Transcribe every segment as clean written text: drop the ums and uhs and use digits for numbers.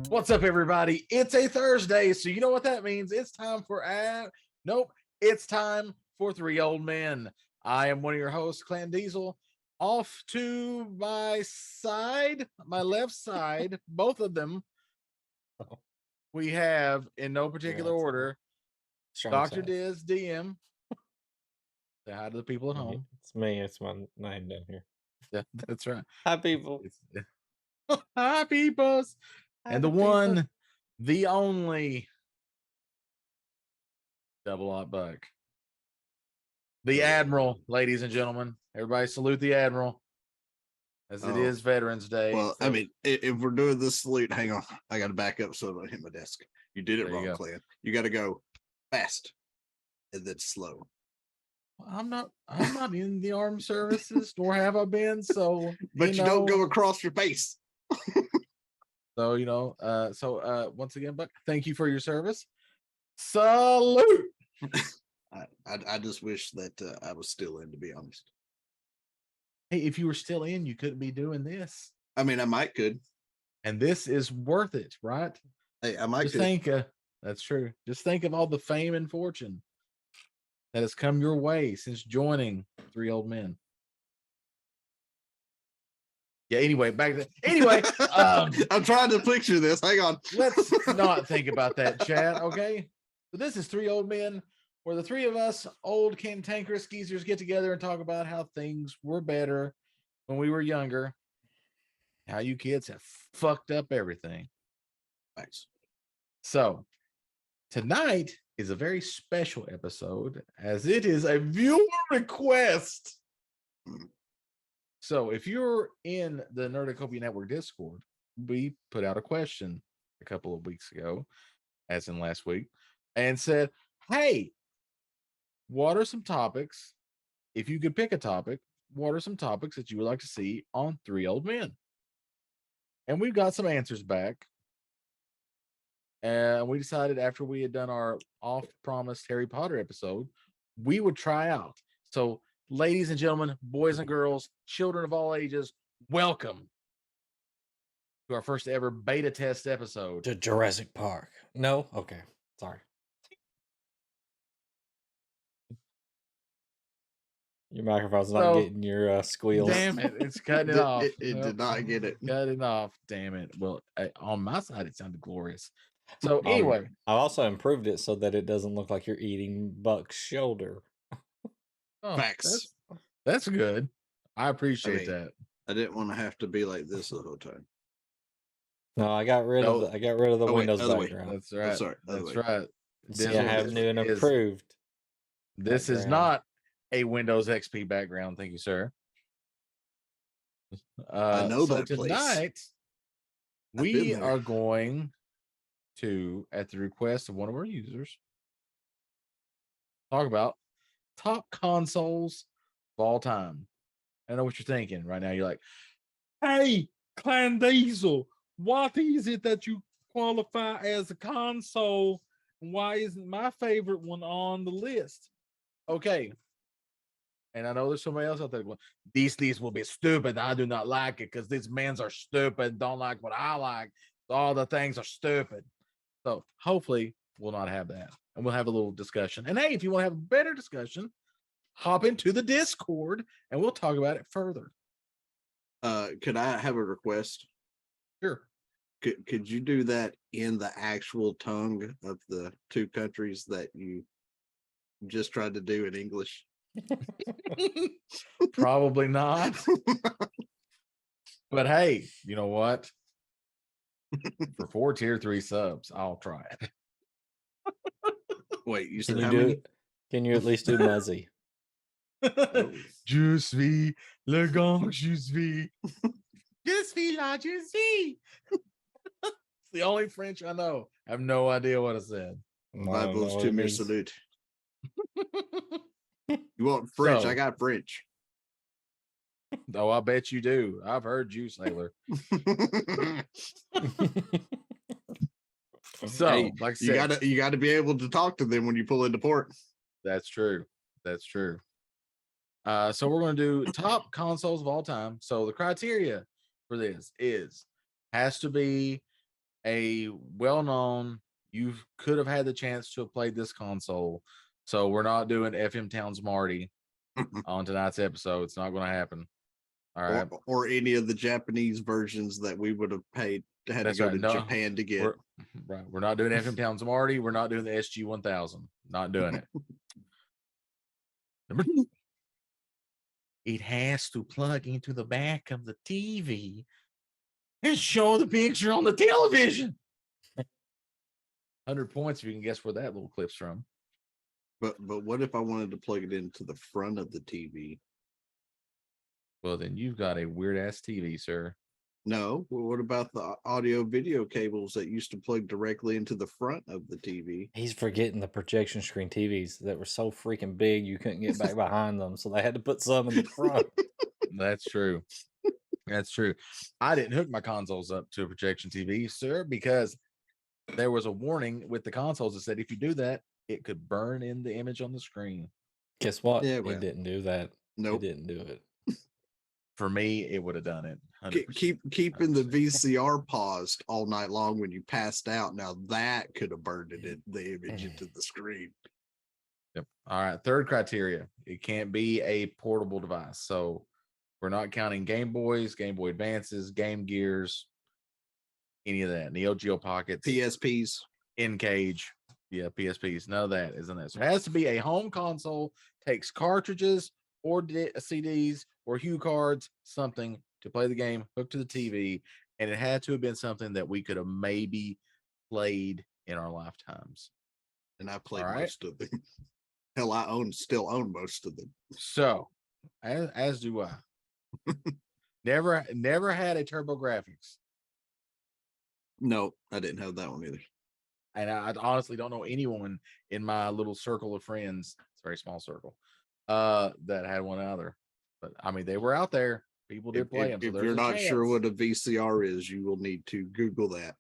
What's up, everybody? It's a Thursday, so you know what that means. It's time for nope, it's time for Three Old Men. I am one of your hosts, Clan Diesel. Off to my side, my left side, both of them. We have, in no particular order, Dr. Diz DM. Say hi to the people at home. It's me. It's my name down here. Yeah, that's right. Hi, people. Hi, peoples. And the one, the only Double Up Buck. The Admiral, ladies and gentlemen. Everybody salute the Admiral, as it is Veterans Day. Well, so, I mean, if we're doing this salute, hang on. I got to back up so I don't hit my desk. You did it wrong, Clan. You got to go fast and then slow. I'm not in the armed services, nor have I been. So, but you don't go across your face. So, once again, Buck, thank you for your service. Salute. I just wish that I was still in, to be honest. Hey, if you were still in, you couldn't be doing this. I mean, I might could. And this is worth it, right? Hey, I might just think. That's true. Just think of all the fame and fortune that has come your way since joining Three Old Men. Yeah. Anyway, I'm trying to picture this. Hang on. Let's not think about that, chat. Okay. So this is Three Old Men, where the three of us old cantankerous geezers get together and talk about how things were better when we were younger. How you kids have fucked up everything. Thanks. So tonight is a very special episode, as it is a viewer request. So if you're in the Nerdacopia Network Discord, we put out a question a couple of weeks ago, as in last week, and said, hey, what are some topics, if you could pick a topic, what are some topics that you would like to see on Three Old Men? And we've got some answers back. And we decided after we had done our oft-promised Harry Potter episode, we would try out. So, ladies and gentlemen, boys and girls, children of all ages, welcome to our first ever beta test episode. To Jurassic Park. No? Okay. Sorry. Your microphone's not getting your squeals. Damn it. It's cutting it off. It did not get it. Cut it off. Damn it. Well, on my side, it sounded glorious. So anyway. I also improved it so that it doesn't look like you're eating Buck's shoulder. Facts. That's good. I appreciate that. I didn't want to have to be like this the whole time. No, I got rid of the Windows background. That's right. Sorry. That's right. See, I have new and improved. This is not a Windows XP background. Thank you, sir. I know that tonight we are going to, at the request of one of our users, talk about top consoles of all time. I know what you're thinking right now. You're like, hey, Clan Diesel, what is it that you qualify as a console? And why isn't my favorite one on the list? Okay. And I know there's somebody else out there going, these lists will be stupid. I do not like it because these men are stupid. Don't like what I like. All the things are stupid. So hopefully we'll not have that. And we'll have a little discussion. And hey, if you want to have a better discussion, hop into the Discord and we'll talk about it further. Could I have a request? Sure. Could you do that in the actual tongue of the two countries that you just tried to do in English? Probably not. But hey, you know what? For 4 tier 3 subs, I'll try it. Wait, you said can how you do many? It? Can you at least do Muzzy? Je suis le gang, je suis. Je suis la, je suis. It's the only French I know. I have no idea what I said. Bibles to me salute. You want French? I got French. Oh, I bet you do. I've heard you, sailor. So, hey, like I said, you gotta be able to talk to them when you pull into port. That's true. That's true. So we're going to do top consoles of all time. So the criteria for this has to be a well-known. You could have had the chance to have played this console, so we're not doing FM Towns Marty on tonight's episode. It's not going to happen. All right, or any of the Japanese versions that we would have had That's to go right. to No, Japan to get. We're not doing FM Towns Marty. We're not doing the SG 1000. Not doing it. Number 2. It has to plug into the back of the TV and show the picture on the television. 100 points if you can guess where that little clip's from. But what if I wanted to plug it into the front of the TV? Well, then you've got a weird ass TV, sir. No. Well, what about the audio video cables that used to plug directly into the front of the TV? He's forgetting the projection screen TVs that were so freaking big you couldn't get back behind them, so they had to put some in the front. That's true. That's true. I didn't hook my consoles up to a projection TV, sir, because there was a warning with the consoles that said if you do that, it could burn in the image on the screen. Guess what? Yeah, well, it didn't do that. Nope. It didn't do it. For me, it would have done it. 100%. Keeping the VCR paused all night long when you passed out. Now that could have burned it in the image into the screen. Yep. All right. Third criteria: it can't be a portable device. So we're not counting Game Boys, Game Boy Advances, Game Gears, any of that. Neo Geo Pockets, PSPs, N-Cage. Yeah, PSPs. None of that is in there. So it has to be a home console, takes cartridges or CDs or Hue cards, something to play the game, hooked to the TV, and it had to have been something that we could have maybe played in our lifetimes. And I played most of them. Hell, I still own most of them. So, as do I. Never had a TurboGrafx. No, I didn't have that one either. And I honestly don't know anyone in my little circle of friends, it's a very small circle, that had one either. But I mean, they were out there. People did play them. If you're not sure what a VCR is, you will need to Google that.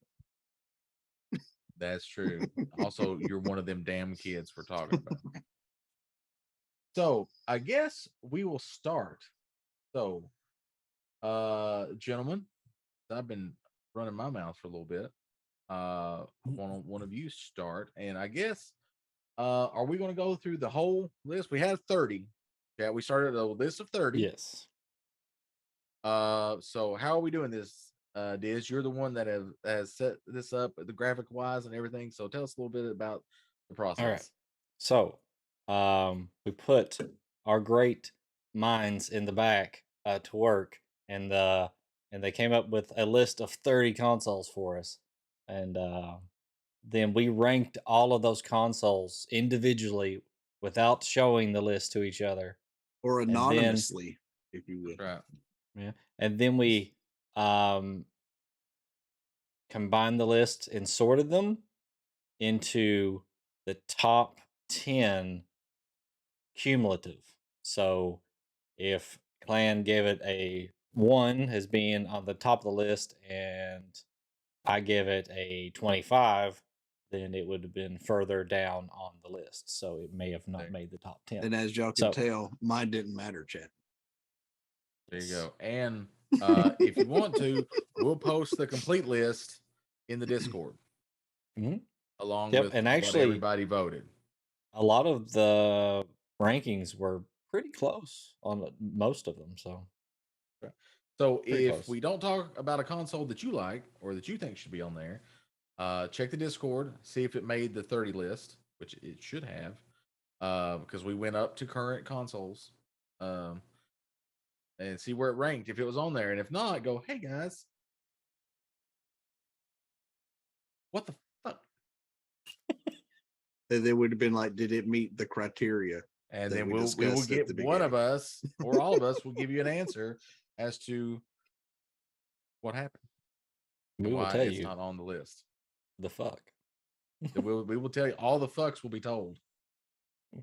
That's true. Also, you're one of them damn kids we're talking about. So I guess we will start. So, gentlemen, I've been running my mouth for a little bit. One of you start, and I guess are we going to go through the whole list? We had 30. Yeah, we started a list of 30. Yes. So how are we doing this? Diz, you're the one that has set this up, the graphic wise and everything. So tell us a little bit about the process. All right. So we put our great minds in the back to work, and they came up with a list of 30 consoles for us, and then we ranked all of those consoles individually without showing the list to each other, or anonymously, if you will. Right. Yeah, and then we combined the list and sorted them into the top 10 cumulative. So if Clan gave it a 1 as being on the top of the list and I give it a 25, then it would have been further down on the list. So it may have not made the top 10. And as y'all can tell, mine didn't matter, chat. There you go. And if you want to, we'll post the complete list in the Discord. Along with and actually, what everybody voted. A lot of the rankings were pretty close on most of them. So if we don't talk about a console that you like or that you think should be on there, check the Discord, see if it made the 30 list, which it should have, because we went up to current consoles, and see where it ranked if it was on there. And if not, go, hey guys, what the fuck? They would have been like, did it meet the criteria? And then we will get one of us or all of us will give you an answer as to what happened. We will tell you. It's not on the list. The fuck. we will tell you. All the fucks will be told.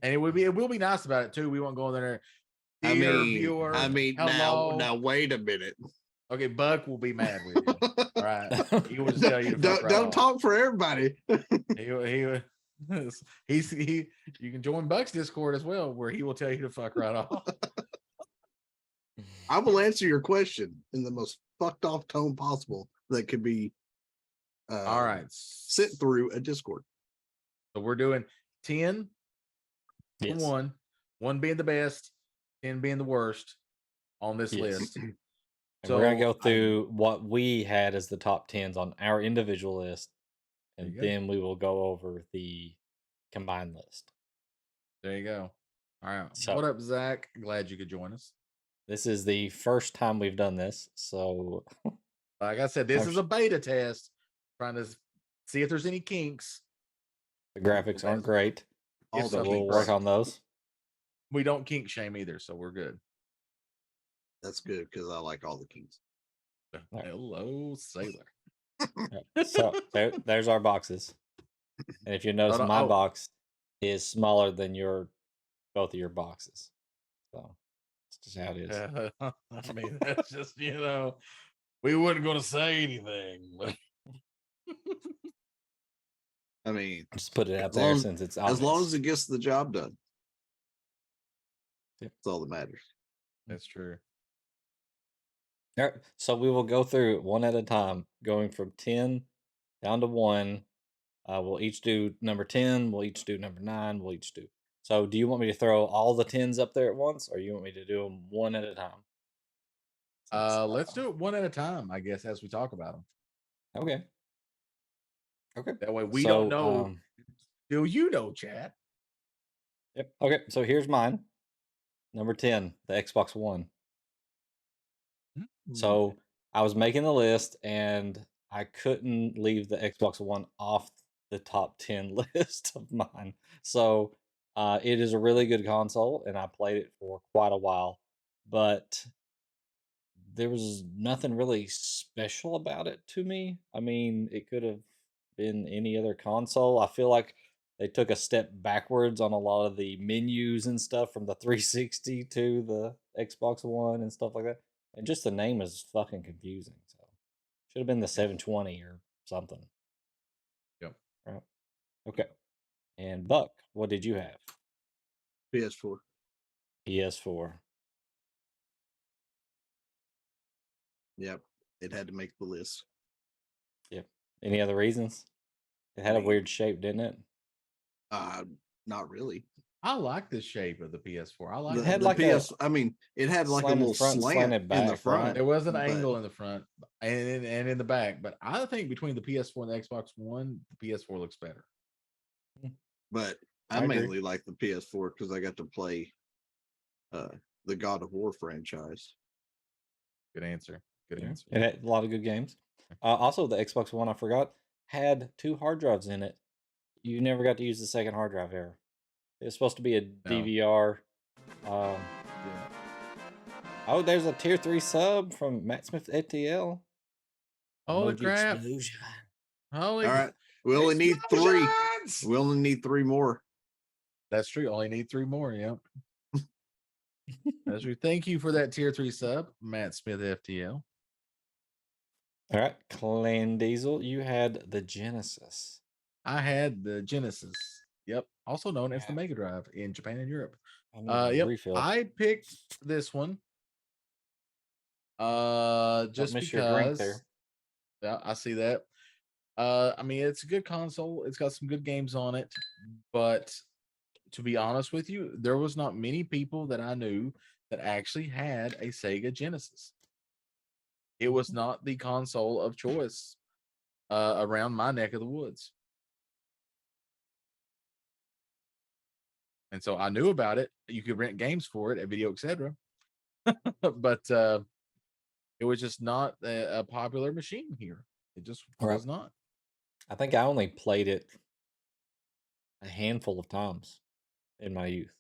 And it will be nice about it too. We won't go in there. I mean, now wait a minute. Okay, Buck will be mad with you. All right, he will just tell you. Don't talk for everybody. You can join Buck's Discord as well, where he will tell you to fuck right off. I will answer your question in the most fucked off tone possible that could be All right. Sit through a Discord. So we're doing 10 Yes. and 1 being the best, 10 being the worst on this list. And So we're gonna go through what we had as the top 10s on our individual list, and then we will go over the combined list. There you go. All right. So- what up, Zach? Glad you could join us. This is the first time we've done this, so Like I said, this is a beta test, trying to see if there's any kinks. the graphics aren't great. Yes, So I we'll think work on those. We don't kink shame either, so we're good. That's good because I like all the kings. Right. Hello, sailor. So there's our boxes, and if you notice, my box is smaller than both of your boxes. So it's just how it is. I mean, that's just we weren't going to say anything. But I mean, just put it out there since it's obvious. As long as it gets the job done. Yep. That's all that matters. That's true. All right, so we will go through one at a time, going from 10 down to 1. We'll each do number 10. We'll each do number 9. We'll each do. So, do you want me to throw all the 10s up there at once, or you want me to do them one at a time? Let's do it one at a time, I guess, as we talk about them. Okay. Okay. That way we don't know. Do you know, chat? Yep. Okay. So here's mine. Number 10, the Xbox One. So I was making the list and I couldn't leave the Xbox One off the top 10 list of mine. So it is a really good console and I played it for quite a while, but there was nothing really special about it to me. I mean, it could have been any other console. I feel like they took a step backwards on a lot of the menus and stuff from the 360 to the Xbox One and stuff like that. And just the name is fucking confusing. So should have been the 720 or something. Yep. Right. Okay. And Buck, what did you have? PS4. PS4. Yep. It had to make the list. Yep. Any other reasons? It had a weird shape, didn't it? Not really. I like the shape of the PS4. I like it. it. Had like it had like a little slant back, in the front. Right? There was an angle in the front and in the back, but I think between the PS4 and the Xbox One, the PS4 looks better. But I mainly like the PS4 because I got to play the God of War franchise. Good answer. Good answer. It had a lot of good games. Also, the Xbox One, I forgot, had 2 hard drives in it. You never got to use the second hard drive ever. It was supposed to be a DVR. Yeah. Oh, there's a tier 3 sub from Matt Smith FTL. Holy crap. Holy All right. We only need 3. We only need 3 more. That's true. Only need 3 more. Yep. That's true. Thank you for that tier 3 sub, Matt Smith FTL. All right. Clan Diesel, you had the Genesis. I had the Genesis. Yep. Also known as the Mega Drive in Japan and Europe. Yep. Refill. I picked this one. Just because. Your drink there. Yeah, I see that. I mean, it's a good console. It's got some good games on it, but to be honest with you, there was not many people that I knew that actually had a Sega Genesis. It was not the console of choice around my neck of the woods. And so I knew about it. You could rent games for it at Video Etc. But it was just not a popular machine here. It just was not. I think I only played it a handful of times in my youth.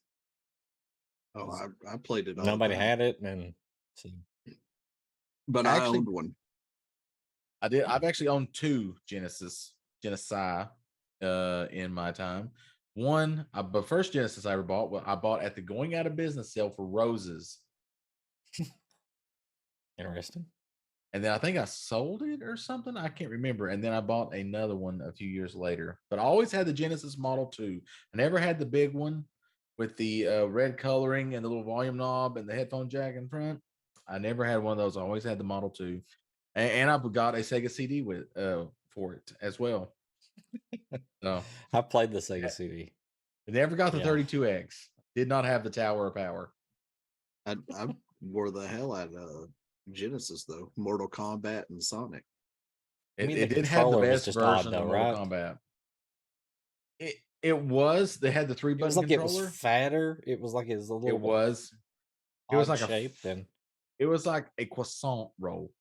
Oh, I played it all. Nobody had it, and but I owned one. I did. I've actually owned 2 Genesis in my time. One, the first Genesis I ever bought, I bought at the going out of business sale for roses. Interesting. And then I think I sold it or something. I can't remember. And then I bought another one a few years later. But I always had the Genesis Model 2. I never had the big one with the red coloring and the little volume knob and the headphone jack in front. I never had one of those. I always had the Model 2. And I got a Sega CD for for it as well. So I played the Sega CD. I never got the Yeah. 32X. Did not have the Tower of Power. I wore the hell out of Genesis though. Mortal Kombat and Sonic. I mean, It the did have the controller was best just odd version though, of Mortal right? Kombat. It was. They had the 3 It was button like controller. it was fatter. It was like it was a little It was. It odd was like shape. Then it was like a croissant roll.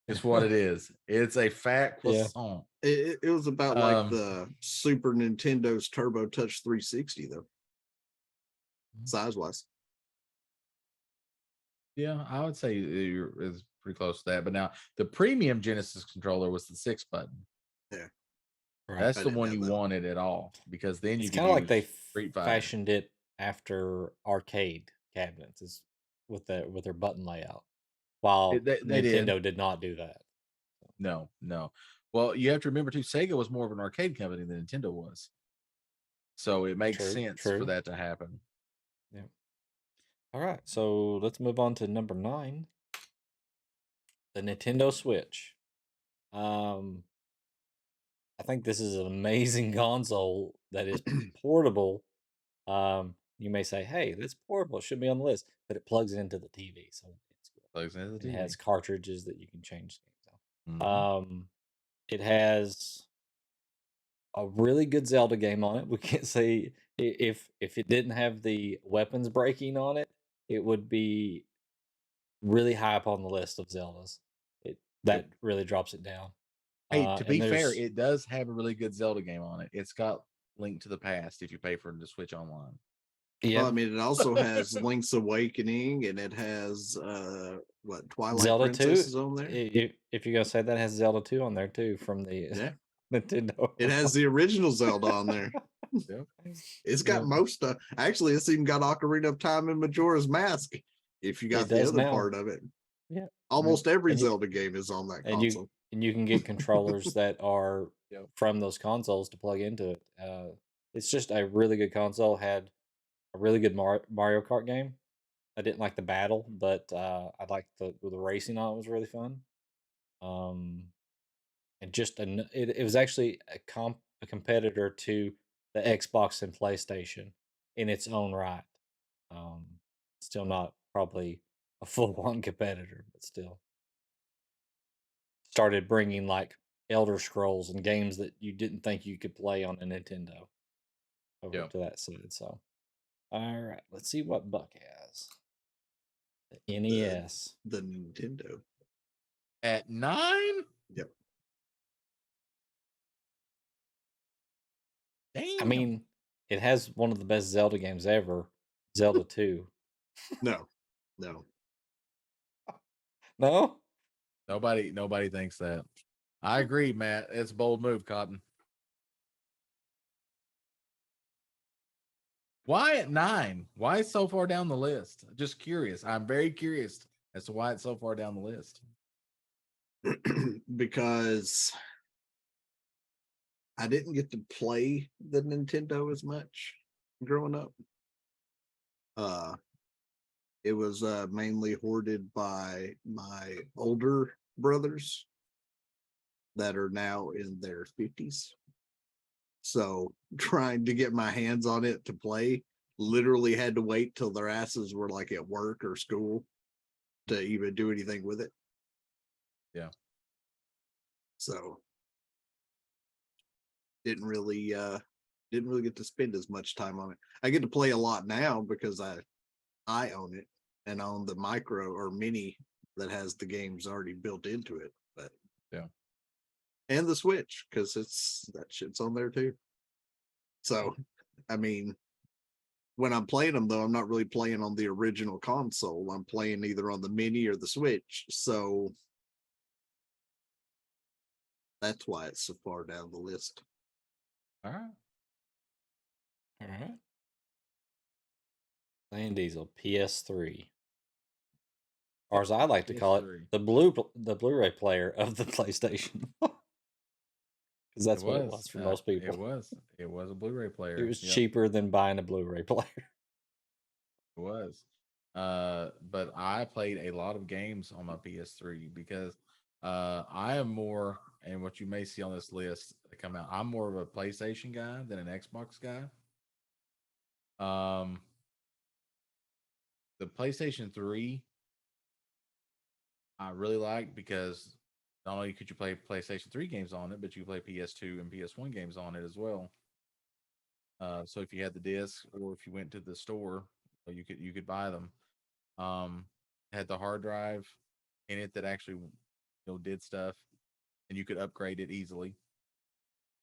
Is what it is. It's a fat Yeah. croissant. It was about like the Super Nintendo's Turbo Touch 360 though, size wise. Yeah, I would say it's pretty close to that. But now the premium Genesis controller was the 6 button. Yeah. Right. That's I the didn't one have you that. wanted at all, because then you It's could kind of like they use Street Fighter. fashioned it after arcade cabinets is with their button layout, while They Nintendo did not do that. No. Well, you have to remember too, Sega was more of an arcade company than Nintendo was. So it makes sense for that to happen. Yeah. All right, so let's move on to number 9, the Nintendo Switch. I think this is an amazing console that is portable. You may say, "Hey, that's portable. It should be on the list," but it plugs into the TV, so it's good. Plugs into the It TV. has cartridges that you can change things Mhm. on. It has a really good Zelda game on it. We can't say if it didn't have the weapons breaking on it, it would be really high up on the list of Zeldas. That really drops it down. Hey, to be fair, there's it does have a really good Zelda game on it. It's got Link to the Past if you pay for the Switch Online. Well, yeah, I mean, it also has Link's Awakening, and it has Twilight Zelda Princess 2 is on there. If you're gonna say that, it has Zelda 2 on there too from the Yeah. Nintendo. It has the original Zelda on there. Yep. It's got Yep. most of. Actually, it's even got Ocarina of Time and Majora's Mask. If you got It the does other now. part of it, Yeah. almost every And you- Zelda game is on that and console. you can get controllers that are Yep. from those consoles to plug into it. It's just a really good console. Had a really good Mario Kart game. I didn't like the battle, but I liked the racing on it was really fun. And just it was actually a competitor to the Xbox and PlayStation in its own right. Still not probably a full-on competitor, but still started bringing like Elder Scrolls and games that you didn't think you could play on a Nintendo over Yep. to that side. So, all right, let's see what Buck has. The NES. The Nintendo. At 9? Yep. Damn. I mean, it has one of the best Zelda games ever, Zelda 2. No. No? Nobody thinks that. I agree, Matt. It's a bold move, Cotton. Why at 9? Why so far down the list? Just curious. I'm very curious as to why it's so far down the list. Because I didn't get to play the Nintendo as much growing up. It was mainly hoarded by my older brothers that are now in their 50s. So trying to get my hands on it to play, literally had to wait till their asses were like at work or school to even do anything with it. Yeah. So didn't really get to spend as much time on it. I get to play a lot now because I own it and own the micro or mini that has the games already built into it. But yeah. And the Switch, because that shit's on there too. So I mean, when I'm playing them though, I'm not really playing on the original console. I'm playing either on the mini or the Switch. So that's why it's so far down the list. All right. Vin Diesel, PS3. Or as I like to call it, PS3. the Blu-ray player of the PlayStation. Because that's what it was for most people. It was a Blu-ray player. It was cheaper than buying a Blu-ray player. It was. But I played a lot of games on my PS3 because I am more and what you may see on this list that come out. I'm more of a PlayStation guy than an Xbox guy. The PlayStation 3 I really like because not only could you play PlayStation 3 games on it, but you could play PS2 and PS1 games on it as well. So if you had the disc or if you went to the store, you could buy them. Had the hard drive in it that actually did stuff, and you could upgrade it easily,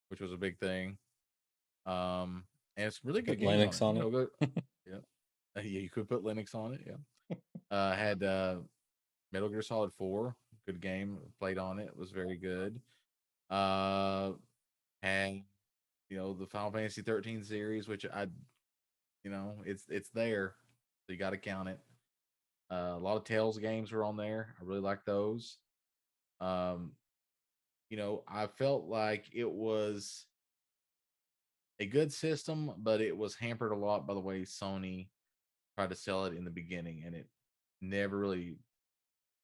which was a big thing. And it's really good Put games on Linux it. on it. Yeah, yeah, you could put Linux on it. Yeah, had Metal Gear Solid 4, good game. Played on it, was very good. And the Final Fantasy 13 series, which it's there, so you got to count it. A lot of Tales games were on there. I really like those. Um, I felt like it was a good system, but it was hampered a lot by the way Sony tried to sell it in the beginning, and it never really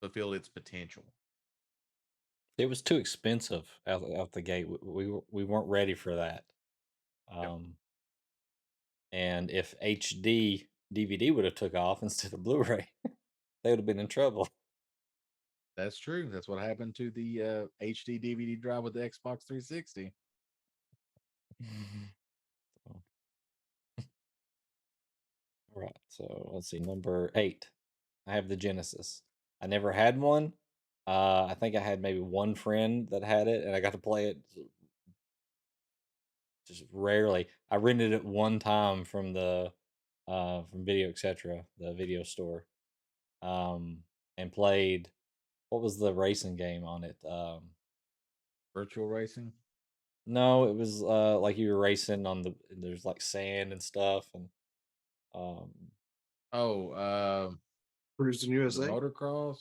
fulfilled its potential. It was too expensive out the gate. We weren't ready for that. Yep. And if HD DVD would have took off instead of Blu-ray, they would have been in trouble. That's true. That's what happened to the HD DVD drive with the Xbox 360. All right, so let's see. Number 8, I have the Genesis. I never had one. I think I had maybe one friend that had it, and I got to play it just rarely. I rented it one time from the from Video Etc., the video store, and played. What was the racing game on it? Virtual racing. No, it was like you were racing on there's like sand and stuff, and um, Oh, Cruising the USA. motocross.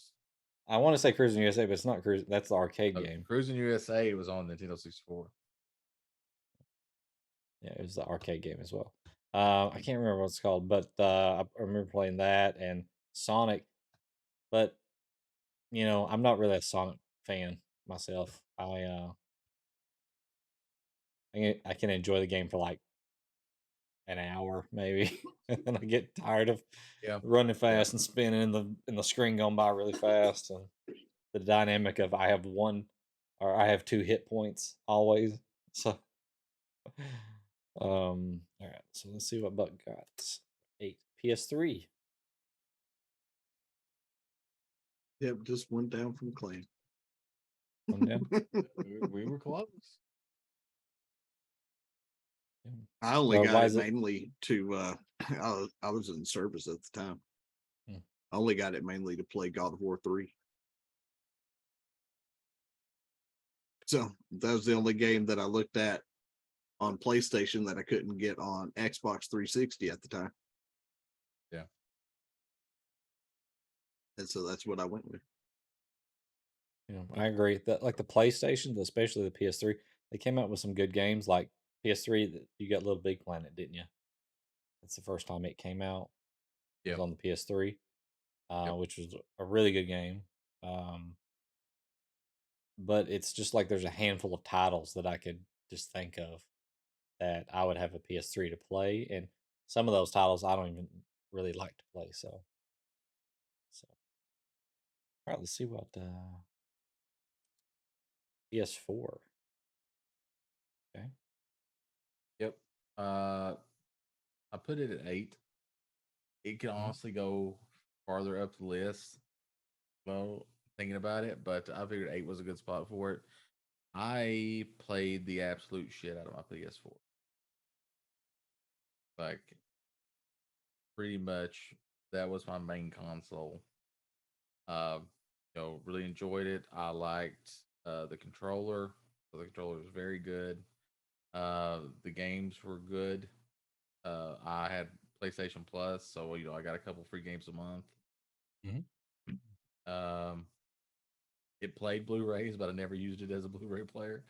I want to say Cruising USA, but it's not Cruise. That's the arcade game. Cruising USA was on Nintendo 64. Yeah, it was the arcade game as well. I can't remember what it's called, but I remember playing that and Sonic. But I'm not really a Sonic fan myself. I can enjoy the game for like an hour maybe, and then I get tired of Yeah. running fast and spinning and the screen going by really fast, and the dynamic of I have one or I have 2 hit points always. So all right, so let's see what Buck got. 8 PS3. Yep, just went down from Clan. One down. We were close. I only Why got is it it- mainly to I was in service at the time. Hmm. I only got it mainly to play God of War 3. So that was the only game that I looked at on PlayStation that I couldn't get on Xbox 360 at the time. Yeah. And so that's what I went with. I agree that like the PlayStation, especially the PS3, they came out with some good games. Like PS3, you got Little Big Planet, didn't you? That's the first time it came out. It was Yeah. on the PS3, Yep. which was a really good game. But it's just like there's a handful of titles that I could just think of that I would have a PS3 to play, and some of those titles I don't even really like to play. So all right, let's see what PS4. Okay. Yep. I put it at 8. It can honestly go farther up the list. Well, thinking about it, but I figured 8 was a good spot for it. I played the absolute shit out of my PS4. Like, pretty much that was my main console. Uh, really enjoyed it. I liked the controller. The controller was very good. The games were good. I had PlayStation Plus, so I got a couple free games a month. Um, it played Blu-rays, but I never used it as a Blu-ray player.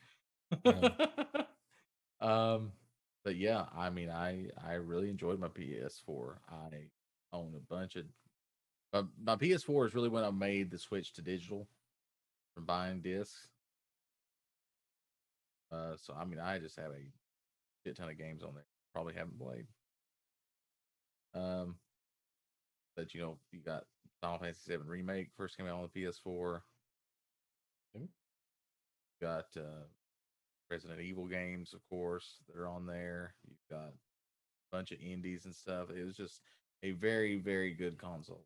But yeah, I mean, I really enjoyed my PS4. I own a bunch of. My PS4 is really when I made the switch to digital from buying discs. So I mean, I just have a shit ton of games on there. Probably haven't played. Um, but you got Final Fantasy VII Remake first came out on the PS4. Mhm. You got Resident Evil games, of course, that are on there. You've got a bunch of indies and stuff. It was just a very, very good console.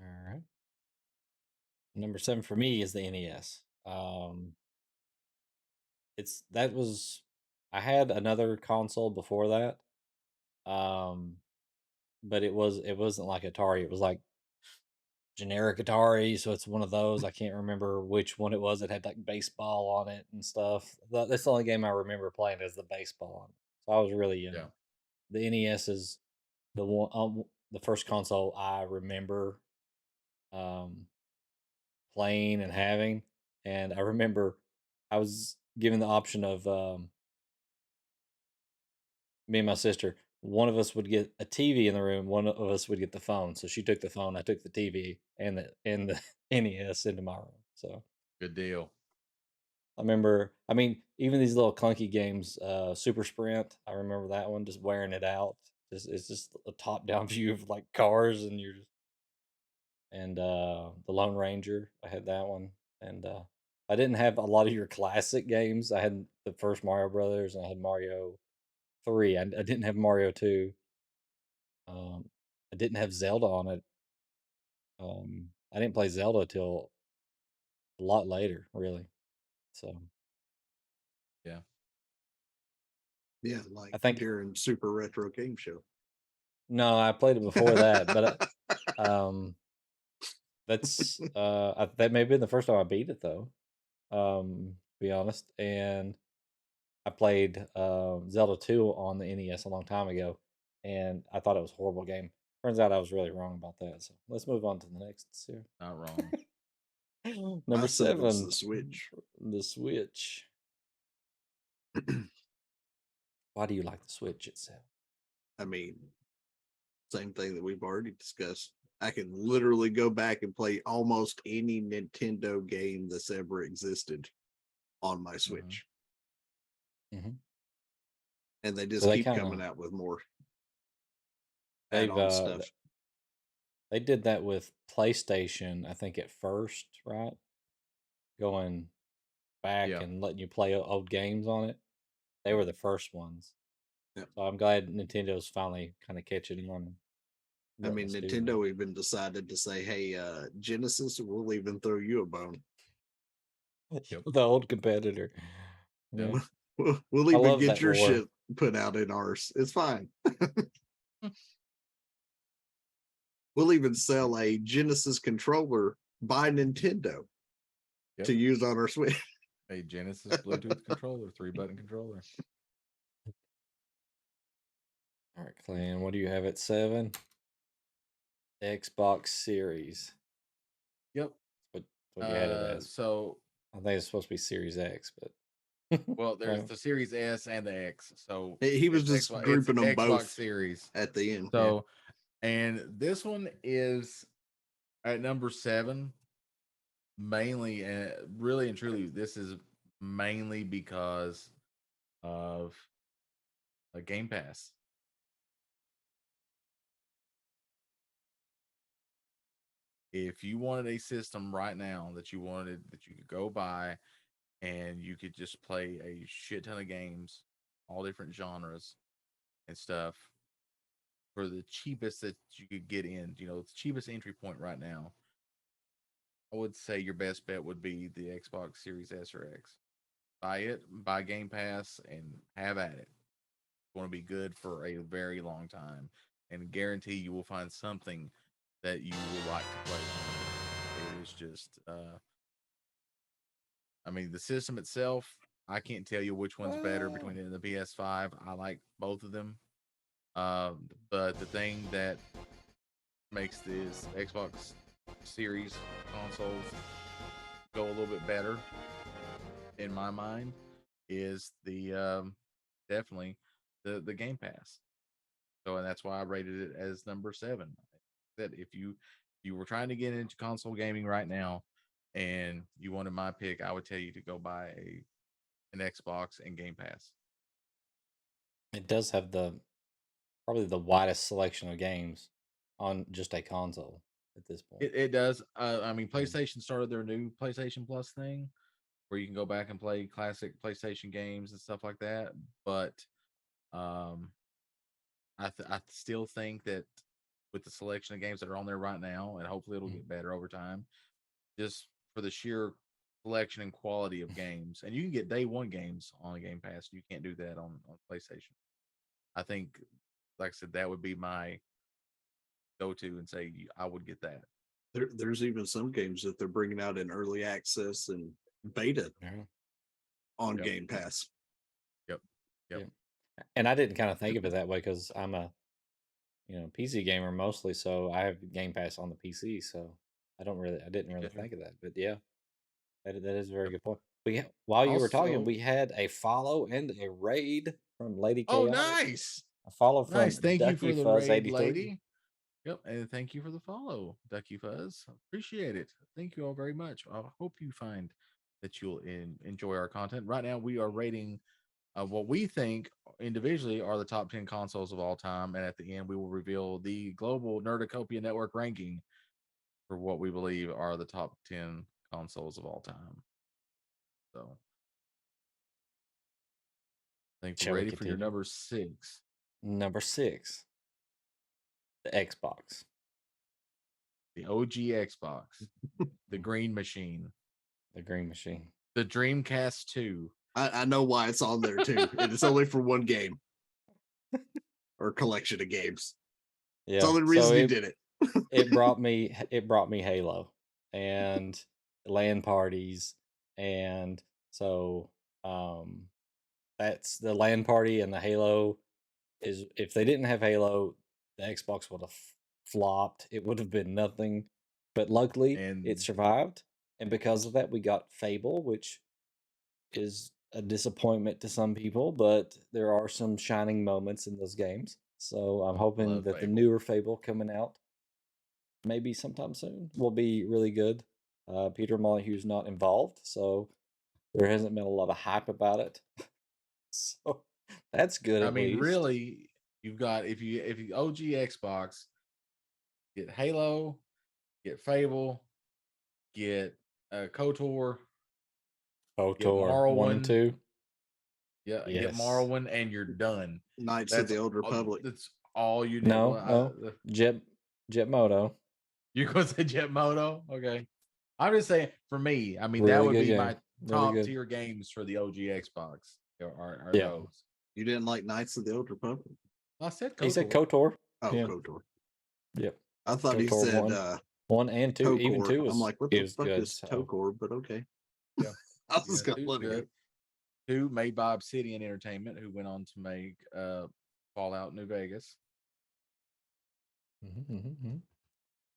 All right. Number 7 for me is the NES. I had another console before that. But it wasn't like Atari. It was like generic Atari, so it's one of those. I can't remember which one it was. It had like baseball on it and stuff. That's the only game I remember playing is the baseball on it. So I was really young. Yeah. The NES is the first console I remember um, playing and having, and I remember I was given the option of me and my sister. One of us would get a TV in the room. One of us would get the phone. So she took the phone. I took the TV and the NES into my room. So Good deal. I remember. I mean, even these little clunky games, Super Sprint. I remember that one. Just wearing it out. It's just a top down view of like cars, and the Lone Ranger. I had that one, and I didn't have a lot of your classic games. I had the first Mario Brothers, and I had Mario 3. I didn't have Mario 2. Um, I didn't have Zelda on it. I didn't play Zelda till a lot later, really. So Yeah. Yeah, like I think during Super Retro Game Show. no, I played it before that, but that may have been the first time I beat it though. To be honest, and I played Zelda 2 on the NES a long time ago, and I thought it was a horrible game. Turns out I was really wrong about that. So let's move on to the next series. Not wrong. Number I said it was 7, the Switch. the Switch. Why do you like the Switch itself? I mean, same thing that we've already discussed. I can literally go back and play almost any Nintendo game that's ever existed on my Switch. Mhm. And they So just they keep kind coming of out with more they've add-on stuff. they did that with PlayStation, I think at first, right? Going back Yeah. and letting you play old games on it. They were the first ones. Yeah. So I'm glad Nintendo's finally kind of catching on. And I letting mean, us do Nintendo even decided to say, hey, Genesis, we'll even throw you a bone. that. Yep. The old competitor. Yep. Yeah. We'll I even love get that your war. shit put out in ours. It's fine. We'll even sell a Genesis controller by Nintendo Yep. to use on our Switch. A Genesis Bluetooth controller, 3-button controller. All right, Clan, what do you have at 7? Xbox Series. Yep. What you had it as? So I think it's supposed to be Series X, but well, there's Well, the Series S and the X. So He was it's just Xbox, grouping them Xbox both Series. at the end. So, and this one is at number 7, mainly, really and truly, this is mainly because of a Game Pass. If you wanted a system right now that you could go buy and you could just play a shit ton of games, all different genres and stuff for the cheapest that you could get in, the cheapest entry point right now, I would say your best bet would be the Xbox Series S or X. Buy it, buy Game Pass, and have at it. It's going to be good for a very long time, and guarantee you will find something that you will like to play on it. It is just, I mean, the system itself, I can't tell you which one's better between it and the PS5. I like both of them. But the thing that makes this Xbox Series consoles go a little bit better, in my mind, is the definitely the Game Pass. So, and that's why I rated it as number 7. That if you were trying to get into console gaming right now, and you wanted my pick, I would tell you to go buy an Xbox and Game Pass. It does have probably the widest selection of games on just a console at this point. It does. I mean, PlayStation started their new PlayStation Plus thing, where you can go back and play classic PlayStation games and stuff like that. But um, I still think that with the selection of games that are on there right now, and hopefully it'll get better over time, just for the sheer selection and quality of games, and you can get day one games on a Game Pass. You can't do that on PlayStation. I think, like I said, that would be my go-to and say I would get that. There's even some games that they're bringing out in early access and beta on Yep. Game Pass. Yep. Yeah. And I didn't kind of think of it that way because I'm a PC gamer mostly, so I have Game Pass on the PC, so I didn't really think of that. But yeah, that is a very good point. While you were talking, Also- we had a follow and a raid from Lady Oh, Chaotic. nice. A follow from Nice. Thank you Ducky for the Fuzz raid, 83. lady. Yep. And thank you for the follow, Ducky Fuzz. Appreciate it. Thank you all very much. I hope you find that you'll enjoy our content. Right now, we are rating what we think individually are the top 10 consoles of all time. And at the end, we will reveal the global Nerdacopia Network ranking for what we believe are the top 10 consoles of all time. So I think Shall we're we ready for your continue? number 6. Number 6, the Xbox. The OG Xbox, the Green Machine, The Green Machine. the Dreamcast 2. I know why it's on there too. And it's only for one game or collection of games. Yeah. It's the only reason so you it, did it. it brought me Halo and LAN parties, and so that's the LAN party and the Halo is if they didn't have Halo, the Xbox would have flopped. It would have been nothing. But luckily And it survived. And because of that we got Fable, which is a disappointment to some people, but there are some shining moments in those games. So I'm hoping Love that the Fable. newer Fable coming out maybe sometime soon will be really good. Peter Molyneux's not involved, so there hasn't been a lot of hype about it. So that's good. I At mean, least. really, you've got if you OG Xbox, get Halo, get Fable, get KOTOR, KOTOR 1 and Morrowind. 2. Yeah, Yes. get Morrowind, and you're done. Knights of the Old all- Republic. That's all you need. No, Well, no. Jetmoto. You're going to say Jetmoto? Okay. I'm just saying, for me, I mean, Really that would good be game. my Really top good. tier games for the OG Xbox. Are Yeah. those? You didn't like Knights of the Old Republic? I said KOTOR. He said KOTOR. Oh, Yeah. KOTOR. Yep. I thought he KOTOR said 1 and 2. Even Tokor. 2 was I'm like, what the was fuck good. is So Tokor? But okay. Yeah. I was Yeah, gonna two's let it go. good. 2 made by Obsidian Entertainment, who went on to make Fallout New Vegas.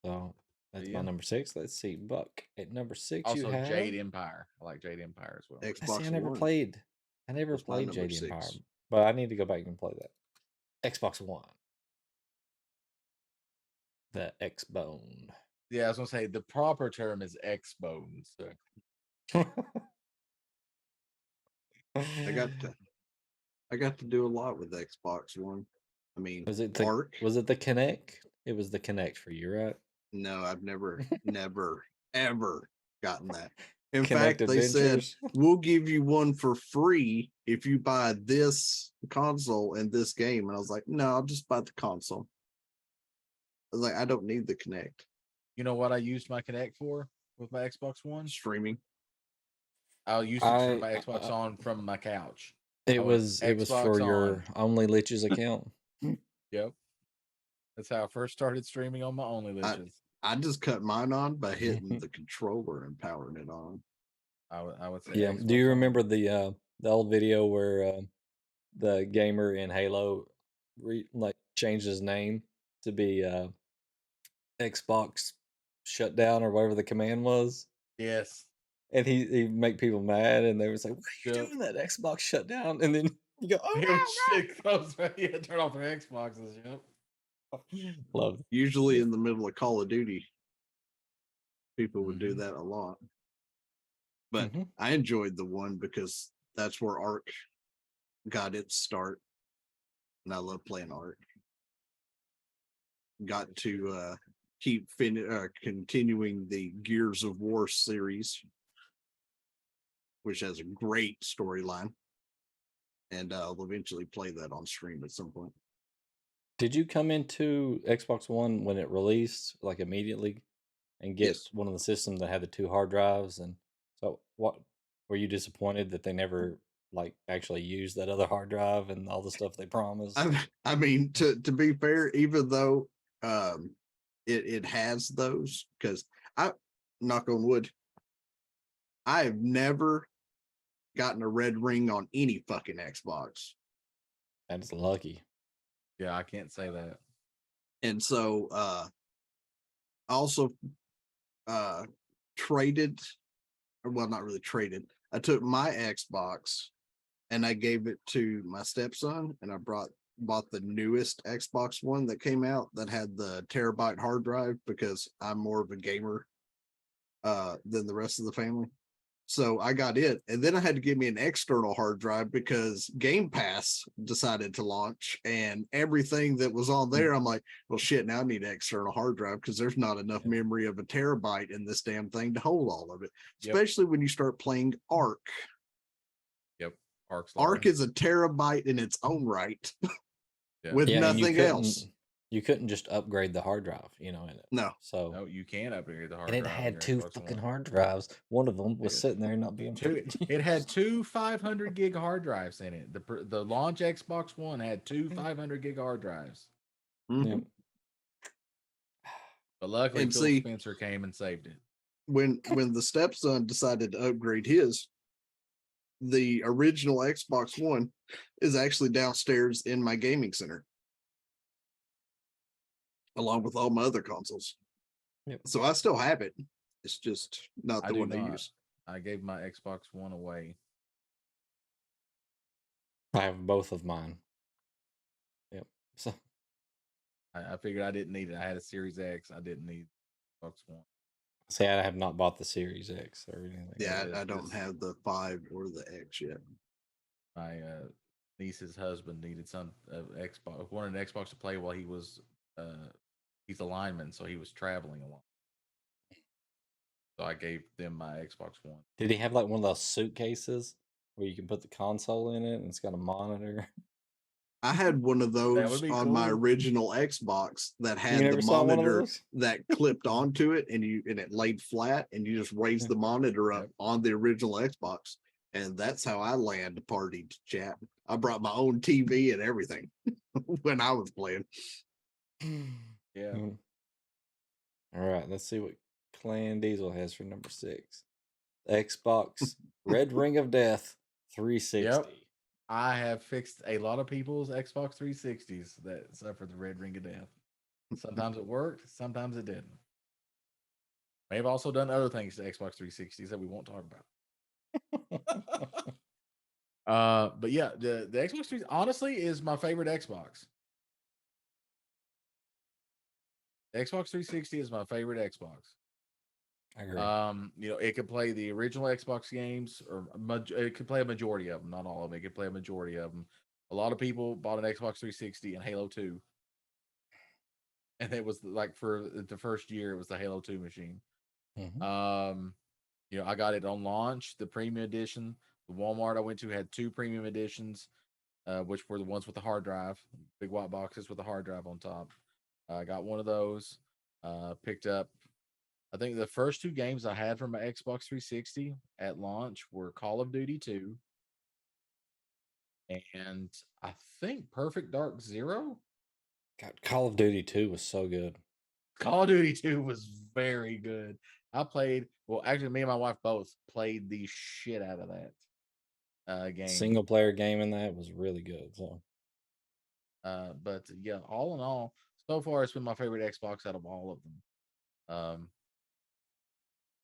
So that's Yeah. my number 6. Let's see, Buck at number 6. Also, you have Jade Empire. I like Jade Empire as well. I see. Xbox I never One. played. I never was my played number Jade Empire, 6. but I need to go back and play that. Xbox One. The X-Bone. Yeah, I was gonna say the proper term is X-Bones. I got to do a lot with Xbox One. I mean, Was it Ark? the Kinect? It was the Kinect for you, right? No, I've never, ever gotten that. In Kinect fact, they said Adventures. we'll give you one for free if you buy this console and this game. And I was like, no, I'll just buy the console. I was like, I don't need the Kinect. You know what I used my Kinect for with my Xbox One? Streaming. I'll use it to turn my Xbox on from my couch. It I went was Xbox for on. your Only Liches account. Yep. That's how I first started streaming on my Only Liches. I just cut mine on by hitting the controller and powering it on. I would say. Yeah. Xbox Do you on. remember the old video where the gamer in Halo changed his name to be Xbox shutdown or whatever the command was? Yes. And he make people mad, and they would say, "Why are you Yep. doing that? Xbox shut down." And then you go, "Oh no, Shit close. Yeah, turn off their Xboxes. Yep. Love. Usually in the middle of Call of Duty, people would do Mhm. that a lot. But Mhm. I enjoyed the one because that's where Ark got its start, and I love playing Ark. Got to keep continuing the Gears of War series, which has a great storyline, and I'll eventually play that on stream at some point. Did you come into Xbox One when it released, like immediately, and get Yes. one of the systems that had the 2 hard drives? And so, what were you disappointed that they never like actually used that other hard drive and all the stuff they promised? I mean, to be fair, even though um, it has those, because I knock on wood, I have never gotten a red ring on any fucking Xbox. That's lucky. Yeah, I can't say that. And so I also traded, or well, not really traded. I took my Xbox and I gave it to my stepson, and I bought the newest Xbox One that came out that had the terabyte hard drive because I'm more of a gamer than the rest of the family. So I got it, and then I had to give me an external hard drive because Game Pass decided to launch, and everything that was on there, I'm like, well, shit, now I need an external hard drive because there's not enough Yeah. memory of a terabyte in this damn thing to hold all of it. Yep. Especially when you start playing Ark. Yep. Ark's Ark long. is a terabyte in its own right Yeah. with Yeah, and nothing else. you couldn't just upgrade the hard drive, in it. No. So No, you can upgrade the hard and it drive on had your 2 Xbox fucking One. hard drives. One of them was Yeah. sitting there not being It had 2 500 gig hard drives in it. The launch Xbox One had 2 500 gig hard drives. Mhm. Yep. But luckily, And Phil see- Spencer came and saved it. When the stepson decided to upgrade his, the original Xbox One is actually downstairs in my gaming center, along with all my other consoles. Yep. So I still have it. It's just not I the do one I not. use. I gave my Xbox One away. I have both of mine. Yep. So I figured I didn't need it. I had a Series X. I didn't need Xbox One. see, I have not bought the Series X or anything. Yeah, Yeah, I don't it's- have the 5 or the X yet. My niece's husband needed some Xbox, wanted an Xbox to play while he was he's a lineman, so he was traveling a lot. So I gave them my Xbox One. Did he have like one of those suitcases where you can put the console in it and it's got a monitor? I had one of would those be on my cool. original Xbox that You had never the saw one of monitor those? that clipped onto it, and it laid flat, and you just raised the monitor up Yep. on the original Xbox, and that's how I land party to chat. I brought my own TV and everything when I was playing. Yeah. Mm. All right, let's see what Clan Diesel has for number 6. Xbox Red Ring of Death 360. I have fixed a lot of people's Xbox 360s that suffered the red ring of death. Sometimes it worked, sometimes it didn't. May have also done other things to Xbox 360s that we won't talk about. But yeah, the Xbox 3 honestly is my favorite Xbox. The Xbox 360 is my favorite Xbox. I agree. It could play the original Xbox games, or it could play a majority of them, not all of them. It could play a majority of them. A lot of people bought an Xbox 360 and Halo 2, and it was like for the first year, it was the Halo 2 machine. Mhm. I got it on launch, the premium edition. The Walmart I went to had 2 premium editions, which were the ones with the hard drive, big white boxes with the hard drive on top. I got one of those. Picked up. I think the first 2 games I had from my Xbox 360 at launch were Call of Duty 2 and I think Perfect Dark Zero. God, Call of Duty 2 was so good. Call of Duty 2 was very good. Actually, me and my wife both played the shit out of that game. Single player game in that was really good. So, But yeah, all in all, so far it's been my favorite Xbox out of all of them.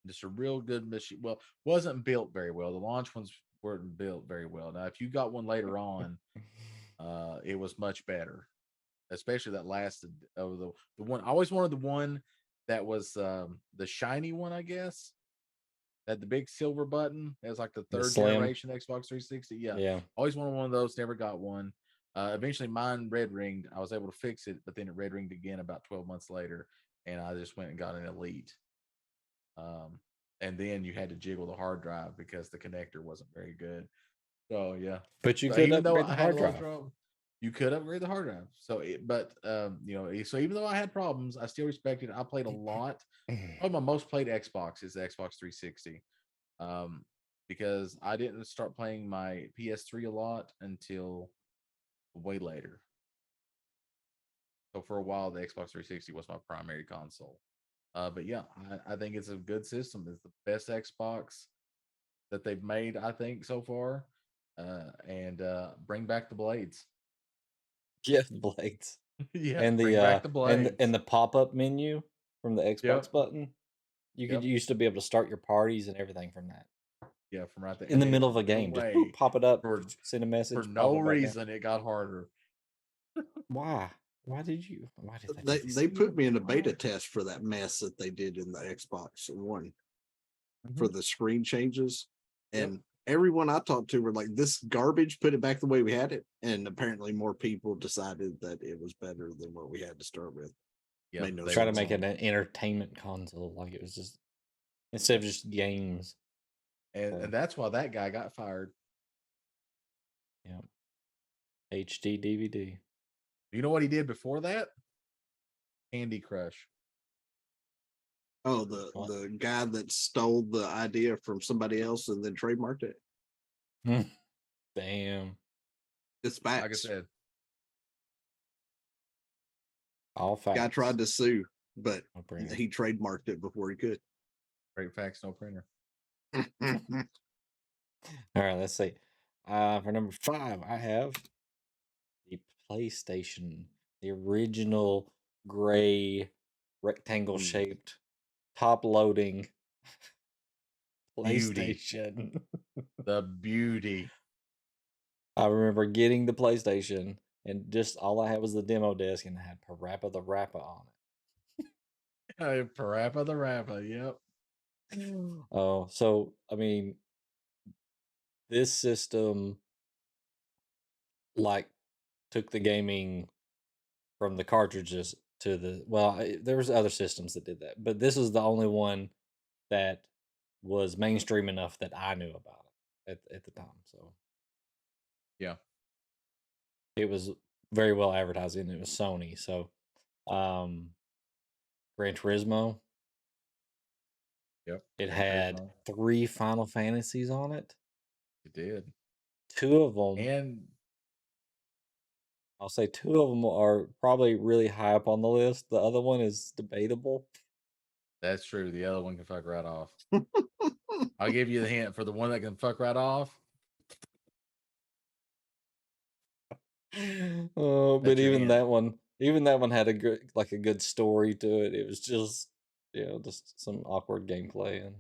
Just a real good machine. Well, wasn't built very well. The launch ones weren't built very well. Now, if you got one later on, it was much better. Especially that lasted the one. I always wanted the one that was the shiny one, I guess. Had the big silver button. It was like the The third slim. generation Xbox 360. Yeah. Yeah. Always wanted one of those, never got one. Eventually mine red ringed. I was able to fix it, but then it red ringed again about 12 months later, and I just went and got an Elite. And then you had to jiggle the hard drive because the connector wasn't very good. So yeah. But you So could even though upgrade the I had hard a lot of drive. trouble, you could upgrade the hard drive. So so even though I had problems, I still respected it. I played a lot. Probably my most played Xbox is the Xbox 360. Because I didn't start playing my PS3 a lot until way later. So for a while, the Xbox 360 was my primary console. But yeah, I think it's a good system. It's the best Xbox that they've made, I think, so far. And bring back the blades. Yeah, the blades. Yeah, And bring back the and blades. the pop-up menu from the Xbox Yep. button. You could Yep. used to be able to start your parties and everything from that. Yeah, from right there. In the And middle of a no game. Just way, pop it up, for send a message, for pop no it back down. reason it got harder. Why? Why did they They do this? they put me in a beta test for that mess that they did in the Xbox One for the screen changes, Yep. and everyone I talked to were like, "This garbage. Put it back the way we had it." And apparently, more people decided that it was better than what we had to start with. Yeah, Made no Try to sense. make it an entertainment console, like it was just instead of just games. and that's why that guy got fired. Yeah. HD DVD. You know what he did before that? Candy Crush. Oh, What? the guy that stole the idea from somebody else and then trademarked it. Damn. It's Like I facts. said, All facts. Guy tried to sue, but No brainer. he trademarked it before he could. great facts, no printer. All right, let's see. For number 5, I have the PlayStation, the original gray rectangle shaped top loading Beauty. PlayStation. The beauty. I remember getting the PlayStation and just all I had was the demo disc and it had Parappa the Rapper on Parappa the Rapper. Yep. it. Oh, so I mean, this system like took the gaming from the cartridges to there was other systems that did that, but this was the only one that was mainstream enough that I knew about it at the time. So Yeah. it was very well advertised and it was Sony. So Gran Turismo. Yep. It Gran had Turismo. 3 Final Fantasies on it. It did. 2 of them, And I'll say 2 of them are probably really high up on the list. The other one is debatable. that's true. The other one can fuck right off. I'll give you the hint for the one that can fuck right off. Oh, but That's your even hint. that one had a good story to it. It was just just some awkward gameplay and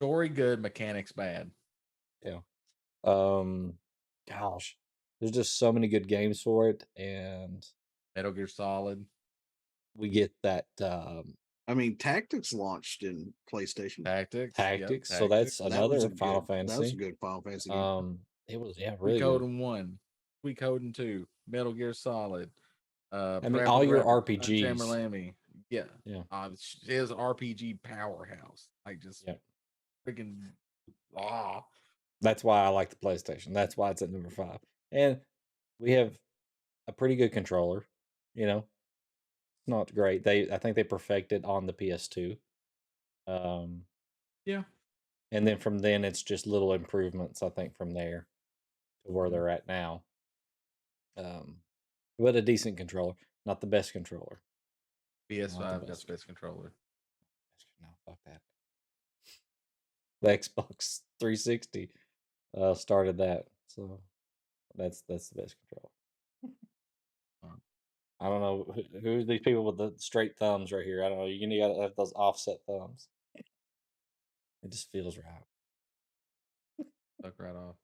Story good, mechanics bad. yeah. Gosh, there's just so many good games for it, and Metal Gear Solid. we get that I mean, Tactics launched in PlayStation. Tactics. Tactics. Yep, So that's Tactics. That was another a Final good. That was a Fantasy. good Final Fantasy game. It was Sweet really good. Coding 1, Sweet Coding 2, Metal Gear Solid. I mean, Parappa all the your Rapper, RPGs. Sam Raimi. Yeah. Yeah. It is RPG powerhouse. Like just Yeah. freaking That's why I like the PlayStation. That's why it's at number 5. And we have a pretty good controller. It's not great. I think they perfected on the PS2. Yeah. And then from then it's just little improvements, I think, from there to where they're at now. But a decent controller, not the best controller. PS5 Not the got best. the best controller. No, fuck that. The Xbox 360 started that, so that's the best controller. I don't know who's these people with the straight thumbs right here. I don't know. You gotta have those offset thumbs. It just feels right. Fuck right off.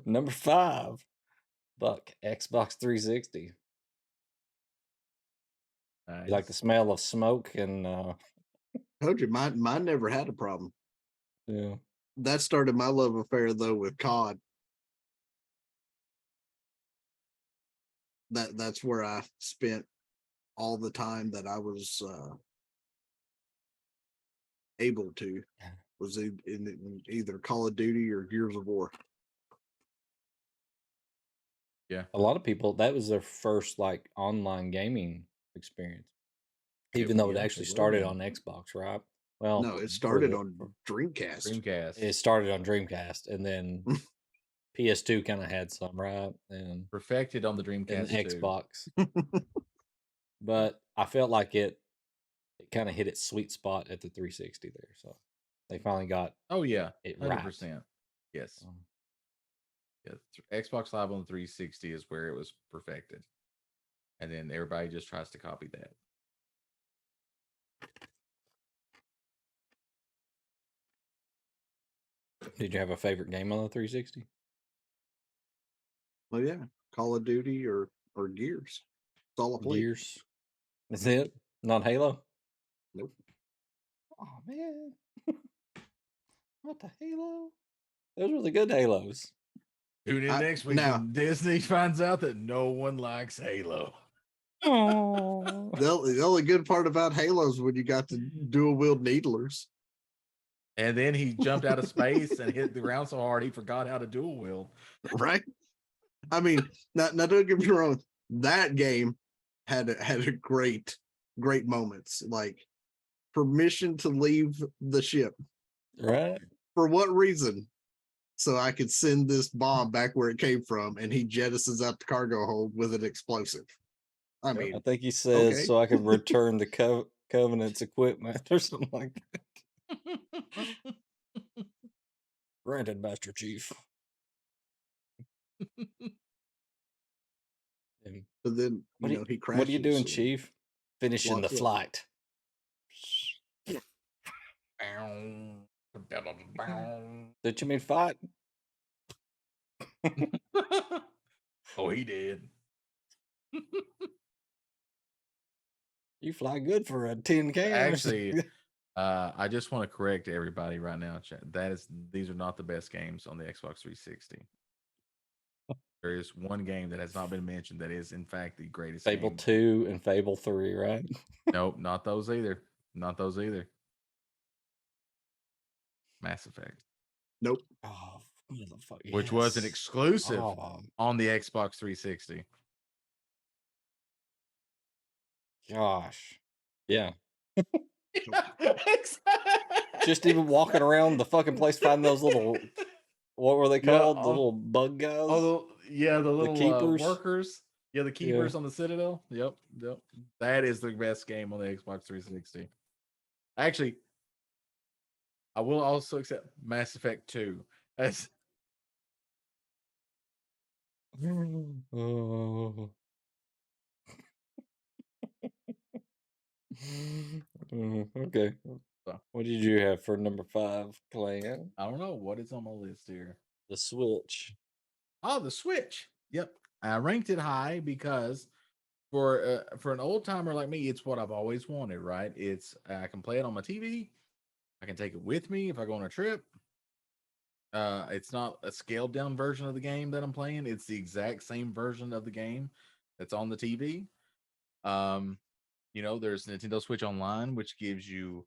Number 5, Buck, Xbox 360. Nice. You like the smell of smoke and Told you, mine never had a problem. Yeah. That started my love affair though with COD. That's where I spent all the time that I was able to, was in either Call of Duty or Gears of War. Yeah. A lot of people, that was their first like online gaming experience, even though it Yeah, actually it would've started been. on Xbox, right? Well, No, it for started the on Dreamcast. Dreamcast. it started on Dreamcast, and then PS2 kind of had some, right? And Perfected on the and Dreamcast too. Xbox. But I felt like it kind of hit its sweet spot at the 360 there. So they finally got Oh yeah, it 100%. right. Yes. Um, Yeah. Xbox Live on the 360 is where it was perfected. And then everybody just tries to copy that. Did you have a favorite game on the 360? Well, yeah, Call of Duty or Gears. That's all I played. Gears. Is it? Not Halo? Nope. Oh man. What the Halo? Those were the good Halos. Tune in next week now- when Disney finds out that no one likes Halo. Oh. The only good part about Halo is when you got the dual wield needlers. And then he jumped out of space and hit the ground so hard he forgot how to dual wield. Right? I mean, now don't get me wrong. That game had a great moments, like permission to leave the ship. Right? For what reason? So I could send this bomb back where it came from, and he jettisons out the cargo hold with an explosive. I mean, I think he says, okay. so I can return the Covenant's equipment or something like that. Granted, Master Chief. And but then what, you know he crashes. what are you doing, and Chief? Finishing the walks up. flight. Did you mean fight? Oh, he did. You fly good for a tin can. Actually, I just want to correct everybody right now. These are not the best games on the Xbox 360. There is one game that has not been mentioned that is, in fact, the greatest Fable game. 2 and Fable 3, right? Nope, not those either. Not those either. Mass Effect, Nope. Oh, motherfucker. which was an yes. exclusive Oh, on the Xbox 360. gosh. Yeah. Exactly. Just even walking around the fucking place, finding those little, what were they Yeah, called? The little bug guys? Oh, the little keepers? workers. Yeah, the keepers on the Citadel. Yep. That is the best game on the Xbox 360. Actually, I will also accept Mass Effect 2 as Oh. Okay. So. What did you have for number 5, Clan? I don't know what is on my list here. The Switch. Oh, the Switch. Yep. I ranked it high because for an old timer like me, it's what I've always wanted, right? It's I can play it on my TV. I can take it with me if I go on a trip. It's not a scaled down version of the game that I'm playing. It's the exact same version of the game that's on the TV. There's Nintendo Switch Online, which gives you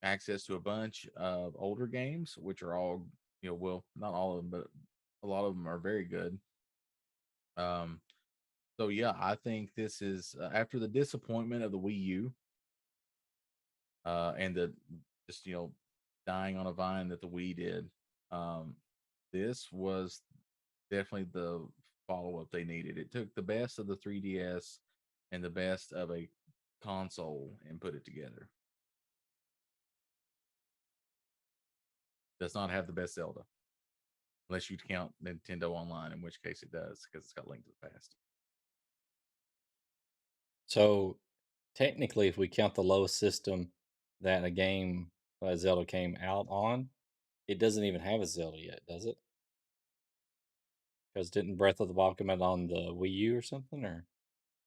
access to a bunch of older games, which are all, well, not all of them, but a lot of them are very good. So yeah, I think this is after the disappointment of the Wii U, and the just dying on a vine that the Wii did. This was definitely the follow up they needed. It took the best of the 3DS and the best of a console and put it together. Does not have the best Zelda, unless you count Nintendo Online, in which case it does because it's got Link to the Past. So technically, if we count the lowest system that a game like Zelda came out on, it doesn't even have a Zelda yet, does it? Because didn't Breath of the Wild come out on the Wii U or something? Or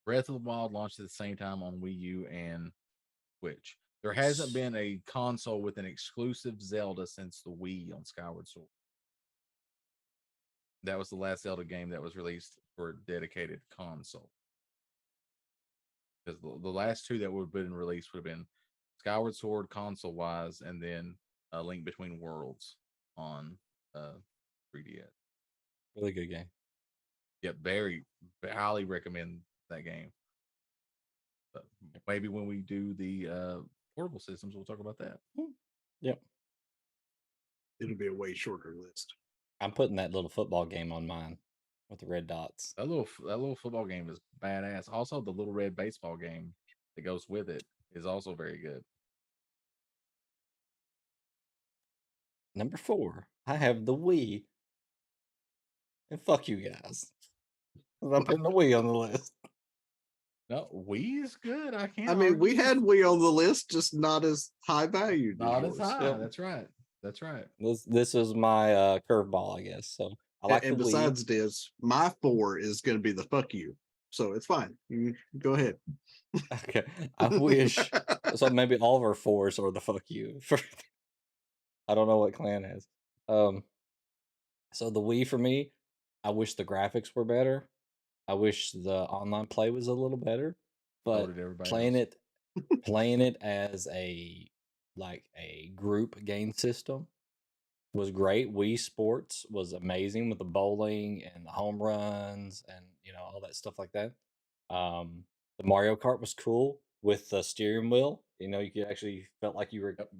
Breath of the Wild launched at the same time on Wii U and Switch. There hasn't been a console with an exclusive Zelda since the Wii on Skyward Sword. That was the last Zelda game that was released for a dedicated console. Because the last two that would have been released would have been Skyward Sword console wise, and then A Link Between Worlds on 3DS. Really good game. Yeah, very highly recommend that game. But maybe when we do the portable systems, we'll talk about that. Yep. It'll be a way shorter list. I'm putting that little football game on mine with the red dots. That little football game is badass. Also, the little red baseball game that goes with it is also very good. Number 4, I have the Wii. And fuck you guys. 'Cause I'm putting the Wii on the list. No, Wii is good. I can't. I mean, we argue. had Wii on the list, just not as high valued. Not as high. Yep. That's right. That's right. This is my curveball, I guess. So I like And the Wii. besides this, my 4 is going to be the fuck you. So it's fine. You go ahead. Okay. I wish so maybe all of our 4s are the fuck you. I don't know what clan has. So the Wii for me, I wish the graphics were better. I wish the online play was a little better. So But did everybody playing else. playing it as a group game system was great. Wii Sports was amazing with the bowling and the home runs and all that stuff like that. The Mario Kart was cool with the steering wheel. You could actually felt like you were, Yep.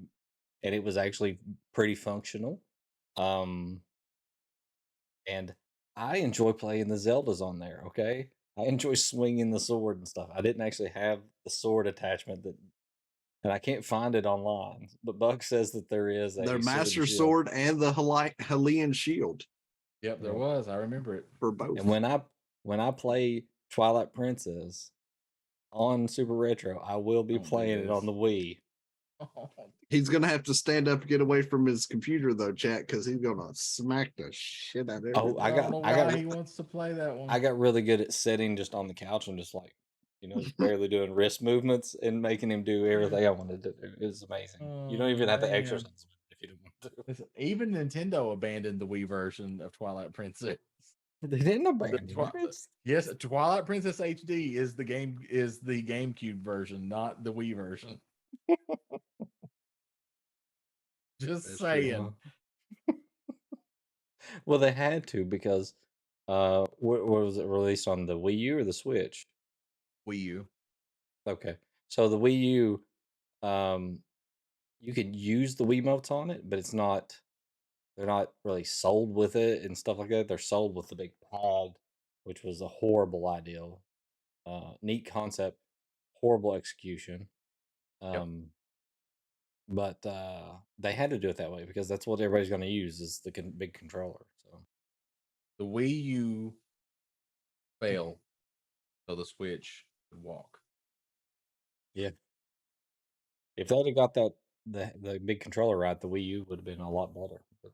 and it was actually pretty functional. And I enjoy playing the Zeldas on there. Okay, I enjoy swinging the sword and stuff. I didn't actually have the sword attachment and I can't find it online. But Buck says that there is Their a Master shield. Sword and the Hylian Shield Yep, there Yeah. was. I remember it. for both. And when I play Twilight Princess on Super Retro, I will be Don't do playing it on this. the Wii. He's going to have to stand up and get away from his computer, though, chat, because he's going to smack the shit out of everything. Oh, I don't know why he wants to play that one. I got really good at sitting just on the couch and just just barely doing wrist movements and making him do everything I wanted to do. It was amazing. You don't even have to man. exercise if you don't want to. Listen, even Nintendo abandoned the Wii version of Twilight Princess. They didn't The abandon Twi- it. yes, Twilight Princess HD is the GameCube version, not the Wii version. Just That's true. saying. Well, they had to because what was it released on the Wii U or the Switch? Wii U. Okay, so the Wii U, you could use the Wiimotes on it, but they're not really sold with it and stuff like that. They're sold with the big pad, which was a horrible idea. Neat concept, horrible execution. Yep. But they had to do it that way because that's what everybody's going to use is the big controller. So The Wii U failed, so the Switch could walk. yeah, if they'd have got the big controller right, the Wii U would have been a lot better. But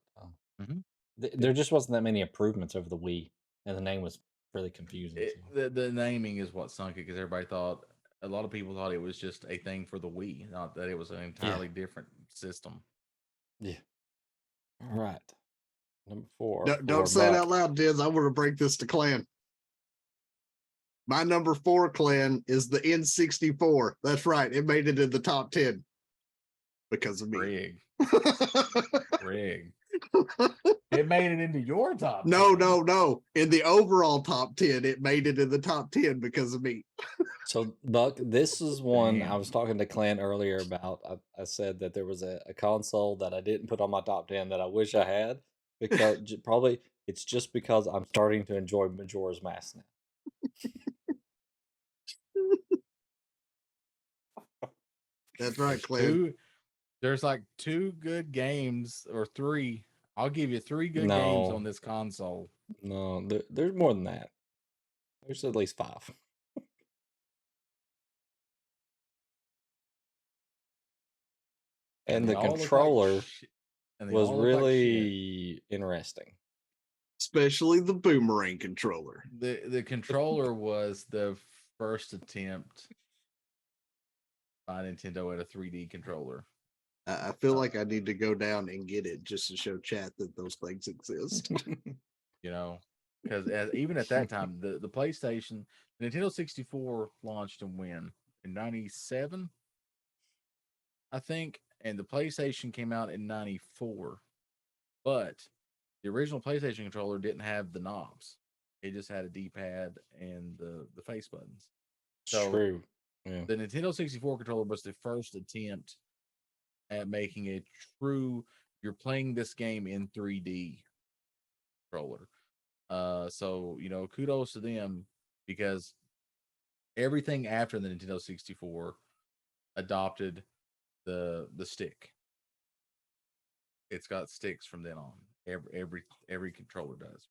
Mhm. there just wasn't that many improvements over the Wii, and the name was really confusing. so. The naming is what sunk it because everybody thought a lot of people thought it was just a thing for the Wii, not that it was an entirely different system. Yeah. All right. Number 4. Don't for say it Buck. out loud, Diz. I want to break this to clan. My number 4 clan is the N64. That's right. It made it in the top 10 because of me. Rig. It made it into your top. No. 10. In the overall top 10, it made it in the top 10 because of me. So, Buck, this is one I Damn. was talking to Clint earlier about. I said that there was a console that I didn't put on my top 10 that I wish I had because probably it's just because I'm starting to enjoy Majora's Mask now. That's right, clan. There's like 2 good games or 3. I'll give you 3 good games No. on this console. No, there's more than that. There's at least 5. And they the all look like controller and they was all look like shit. really interesting. Especially the boomerang controller. The controller was the first attempt my Nintendo at a 3D controller. I feel like I need to go down and get it just to show chat that those things exist. You know, because even at that time, the PlayStation, the Nintendo 64 launched in when? In 97, I think, and the PlayStation came out in 94. But the original PlayStation controller didn't have the knobs. It just had a D-pad and the face buttons. So True. Yeah. the Nintendo 64 controller was the first attempt at making a true you're playing this game in 3D controller. So kudos to them because everything after the Nintendo 64 adopted the stick. It's got sticks from then on. Every controller does.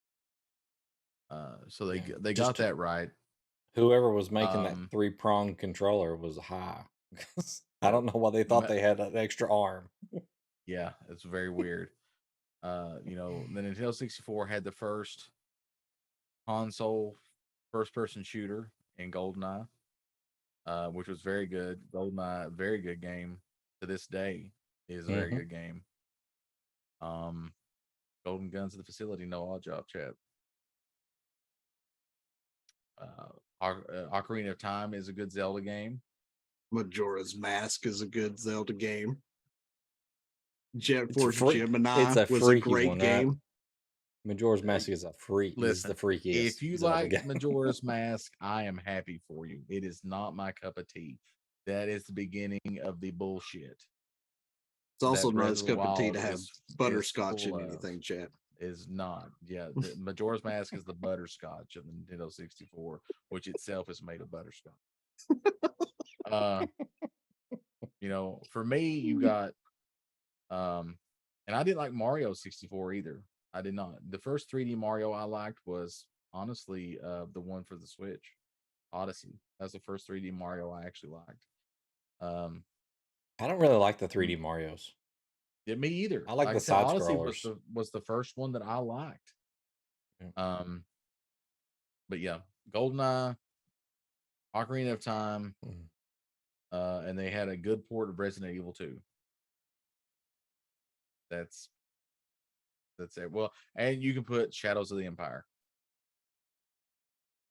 So they Yeah, they just got that right. Whoever was making that Um, 3-prong controller was high. I yeah, don't know why they thought they had an extra arm. yeah, it's very weird. The Nintendo 64 had the first console first person shooter in GoldenEye, which was very good. GoldenEye, very good game to this day, is a very Mhm. good game. Golden Guns at the Facility, no odd job, chat. Ocarina of Time is a good Zelda game. Majora's Mask is a good Zelda game. Jet It's a Force freak. Gemini It's a was a freaky great one, right? game. Majora's Mask is a freak. Is the Listen, freakiest if you Zelda like game. Majora's Mask, I am happy for you. It is not my cup of tea. That is the beginning of the bullshit. It's also That not Breath his of the cup of tea Wild to have is butterscotch full in of. anything, chat. Is not. Yeah, the Majora's Mask is the butterscotch of the Nintendo 64, which itself is made of butterscotch. uh, for me, you got and I didn't like Mario 64 either. I did not. The first 3D Mario I liked was honestly the one for the Switch, Odyssey. That's the first 3D Mario I actually liked. I don't really like the 3D Marios. Yeah, me either. I like Like the I said, side Odyssey scrollers. was the first one that I liked. Yeah. But yeah, GoldenEye, Ocarina of Time, Mm. and they had a good port of Resident Evil 2. That's it. Well, and you can put Shadows of the Empire.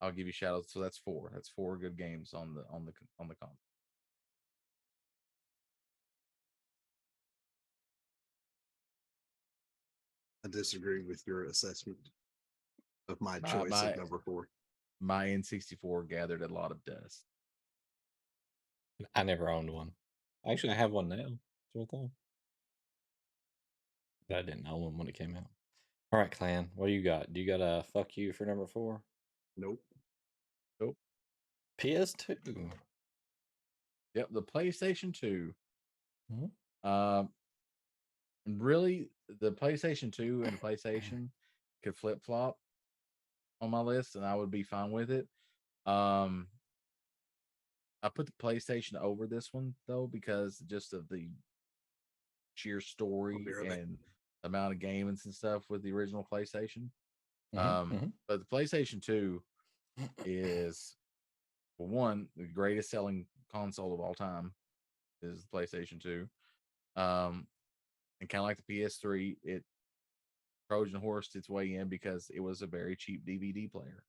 I'll give you Shadows. So that's 4. That's 4 good games on the console. I disagree with your assessment of my My choice my at number 4. my N64 gathered a lot of dust. I never owned one. Actually, I have one now. It's right there. But I didn't own one when it came out. All right, Clan. What do you got? Do you got a fuck you for number 4? Nope. PS2. Yep, the PlayStation 2. Mhm. Really, the PlayStation 2 and the PlayStation could flip flop on my list, and I would be fine with it. I put the PlayStation over this one though because just of the sheer story and amount of gamings and stuff with the original PlayStation. But the PlayStation 2 is, for one, the greatest selling console of all time is the PlayStation 2. And kind of like the PS3, it Trojan horsed its way in because it was a very cheap DVD player.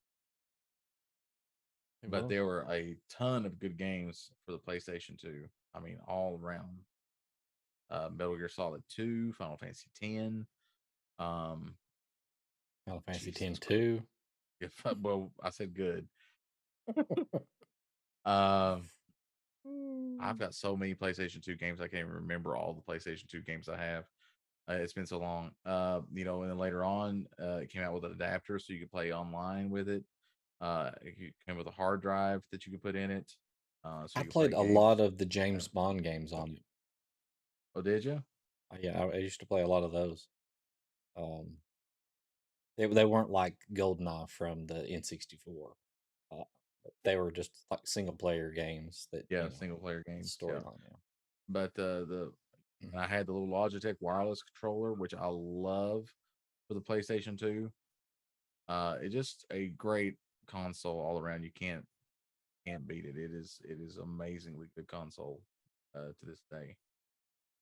But there were a ton of good games for the PlayStation 2. I mean, all around. Metal Gear Solid 2, Final Fantasy 10. Final Fantasy Jesus 10 2. Well, I said good. I've got so many PlayStation 2 games, I can't even remember all the PlayStation 2 games I have. It's been so long. And then later on, it came out with an adapter so you could play online with it. It came with a hard drive that you could put in it. So I you could play played a games. lot of the James Bond games on it. Oh, did you? Yeah, I used to play a lot of those. They weren't like GoldenEye from the N64. They were just like single player games that Single player games. storyline. Yeah. But I had the little Logitech wireless controller, which I love for the PlayStation 2. It's just a great console all around. You can't beat it. It is amazingly good console. to this day.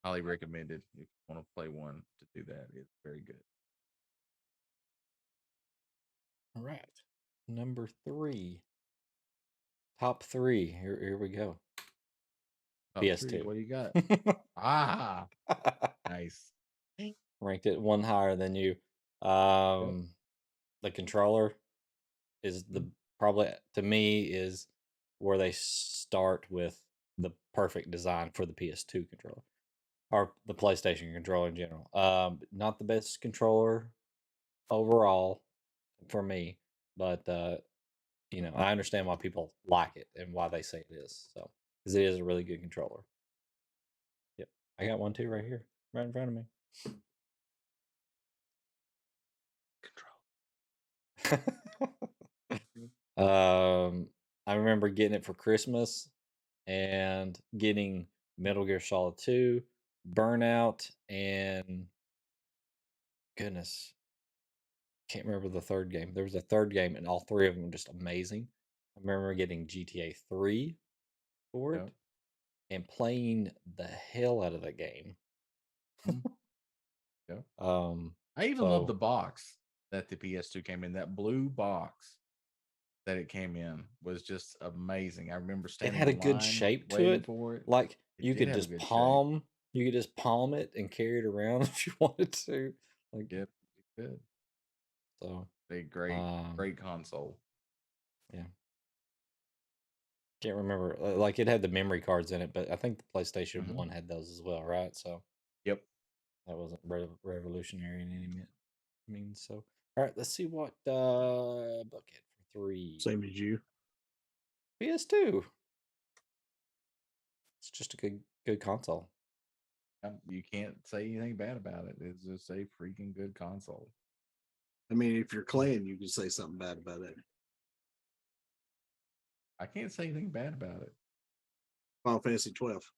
Highly recommended if you want to play one to do that. It's very good. All right. Number 3. Top 3. Here we go. Top three, PS2. what do you got? Ah, nice. Ranked it one higher than you. The controller is the probably to me is where they start with the perfect design for the PS2 controller or the PlayStation controller in general. Not the best controller overall for me, but I understand why people like it and why they say it is. So, because it is a really good controller. Yep, I got one too right here, right in front of me. I remember getting it for Christmas and getting Metal Gear Solid 2, Burnout, and goodness, can't remember the third game. There was a third game, and all three of them were just amazing. I remember getting GTA 3 for it Yep. and playing the hell out of that game. Yep. Um, I even love so the box that the PS2 came in. That blue box that it came in was just amazing. I remember it standing had a in good line shape to waiting it. for it. Like It you did could have a just good shape. you could just palm it and carry it around if you wanted to. Like, Yep, it could. so A great console. yeah. Can't remember. Like it had the memory cards in it, but I think the PlayStation Mhm. 1 had those as well, right? So Yep. that wasn't revolutionary in any means. So all right, let's see what bucket for 3. Same as you. PS2. It's just a good console. You can't say anything bad about it. It's just a freaking good console. I mean, if you're Clan, you can say something bad about it. I can't say anything bad about it. Final Fantasy 12.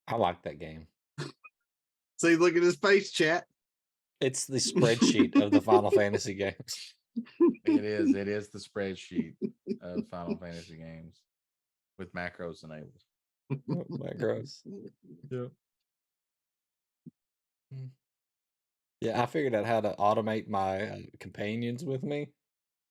I like that game. See, look at his face, chat. It's the spreadsheet of the Final Fantasy games. It is. It is the spreadsheet of Final Fantasy games with macros enabled. Macros. Yeah. Yeah, I figured out how to automate my companions with me,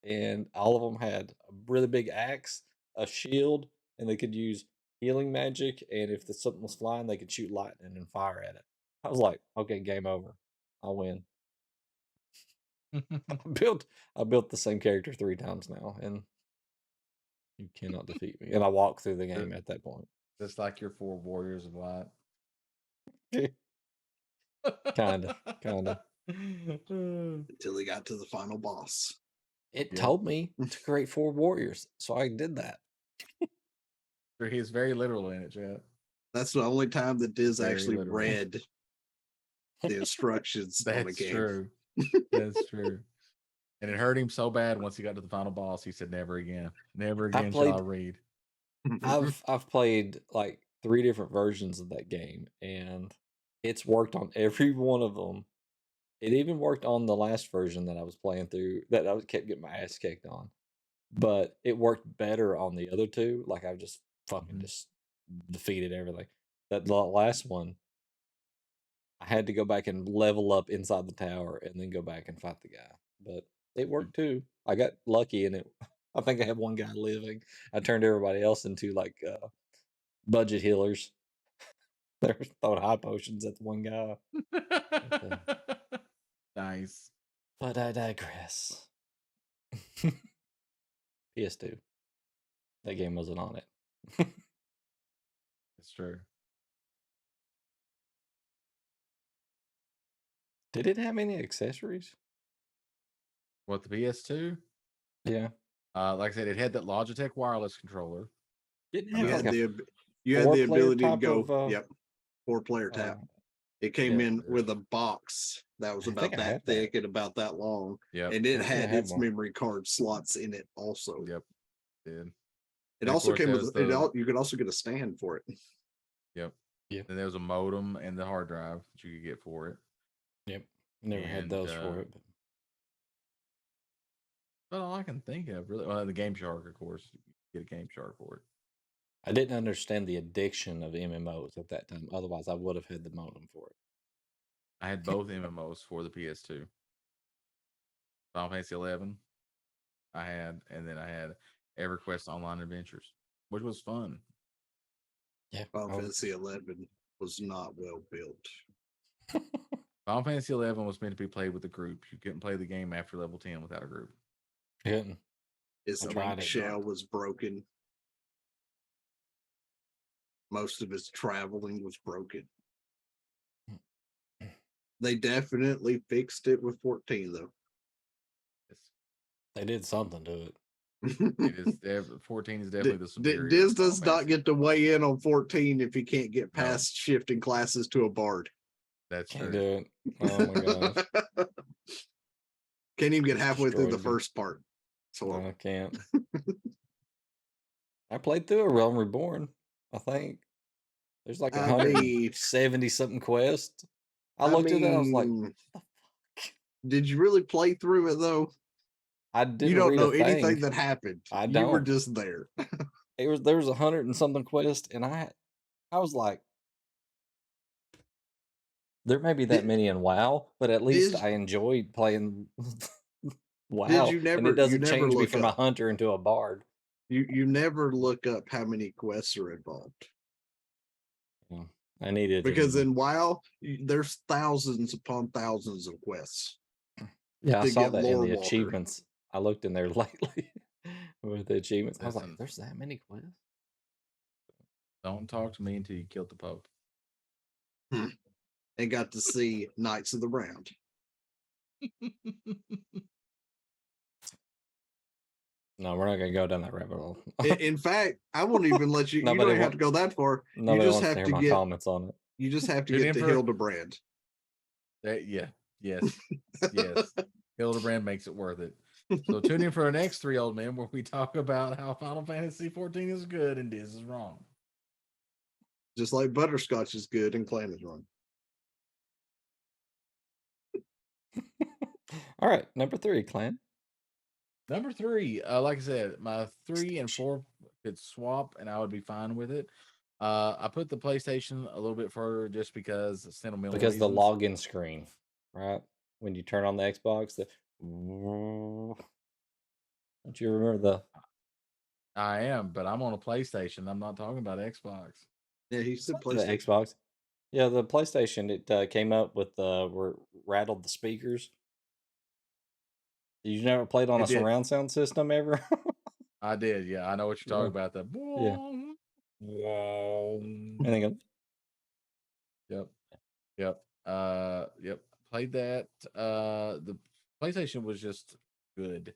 and all of them had a really big axe, a shield, and they could use healing magic. And if something was flying, they could shoot lightning and fire at it. I was like, okay, game over. I'll win. I built the same character 3 times now, and you cannot defeat me. And I walked through the game at that point. Just like your 4 Warriors of Light. Kinda. Until he got to the final boss. It told me to create 4 warriors, so I did that. He's very literal in it, Chad. That's the only time that Diz Very actually literal. read the instructions on a That's game. true. That's true. And it hurt him so bad once he got to the final boss. He said, "Never again. Never again shall I read." I've played like 3 different versions of that game, and it's worked on every one of them. It even worked on the last version that I was playing through that I kept getting my ass kicked on. But it worked better on the other 2. Like I just fucking just defeated everything. That the last one, I had to go back and level up inside the tower and then go back and fight the guy. But it worked too. I got lucky and I think I had one guy living. I turned everybody else into like budget healers. They're throwing high potions at the one guy. Nice. But I digress. PS2. That game wasn't on it. It's true. Did it have any accessories? What, the PS2? Yeah. Like I said, it had that Logitech wireless controller. Didn't You have had like you had the ability to type go. of, Yep, 4-player tap. It came yeah. in with a box that was I about think I that had thick and about that long, Yep. and it I think I had had its one. memory card slots in it also. Yep. It did. It And of also course, came there with was the- you could also get a stand for it. Yep. Yep. And there was a modem and the hard drive that you could get for it. Yep. Never had those for it. But all I can think of really, well, the Game Shark, of course, you get a Game Shark for it. I didn't understand the addiction of MMOs at that time. Otherwise, I would have had the modem for it. I had both MMOs for the PS2. Final Fantasy 11. And then I had EverQuest Online Adventures, which was fun. Yeah. Final I was- Fantasy 11 was not well built. Final Fantasy 11 was meant to be played with a group. You couldn't play the game after level 10 without a group. Couldn't. Its I tried it. shell was broken. Most of its traveling was broken. They definitely fixed it with 14, though. They did something to it. It is 14 is definitely the superior. Diz does Final not Fantasy. get to weigh in on 14 if he can't get No. past shifting classes to a bard. That's Can't true. do it. Oh my gosh. Can't even get halfway through the Destroyed me. first part. So No, I can't. I played through a Realm Reborn, I think. There's like I 170 something quests. I looked at it, I was like, mean, did you really play through it though? I didn't You don't read know a thing. anything that happened. I You were don't. just there. There was 100 and something quests, and I was like, there may be that Did- many in WoW, but at least did- I enjoyed playing WoW. you and never- it doesn't you never change me look from up- a hunter into a bard. You never look up how many quests are involved. Yeah, I needed Because to. in WoW, there's thousands upon thousands of quests. Yeah, I to saw get that in Lore the Walker. achievements. I looked in there lately with the achievements. I was like, Listen. there's that many quests? Don't talk to me until you killed the Pope. And got to see Knights of the Round. No, we're not gonna go down that rabbit hole. In fact, I won't even let you. You Nobody don't have to go that far. Nobody just wants have to hear to my get- comments on it. You just have to Tune get in to for- Hildebrand. Yes. Yes. Hildebrand makes it worth it. So tune in for our next 3 old men where we talk about how Final Fantasy 14 is good and Diz is wrong. Just like Butterscotch is good and Clan is wrong. All right, number 3, Clan. Number 3, like I said, my 3 and 4 could swap and I would be fine with it. I put the PlayStation a little bit further just because of sentimental Because the reasons. login screen, right? When you turn on the Xbox, don't you remember the? I am, but I'm on a PlayStation. I'm not talking about Xbox. Yeah, he said The PlayStation. Xbox. Yeah, the PlayStation. It came up with rattled the speakers. You never played on It a did. surround sound system ever? I did, yeah. I know what you're talking about. The And they go, Yep. Yep. Played that. The PlayStation was just good.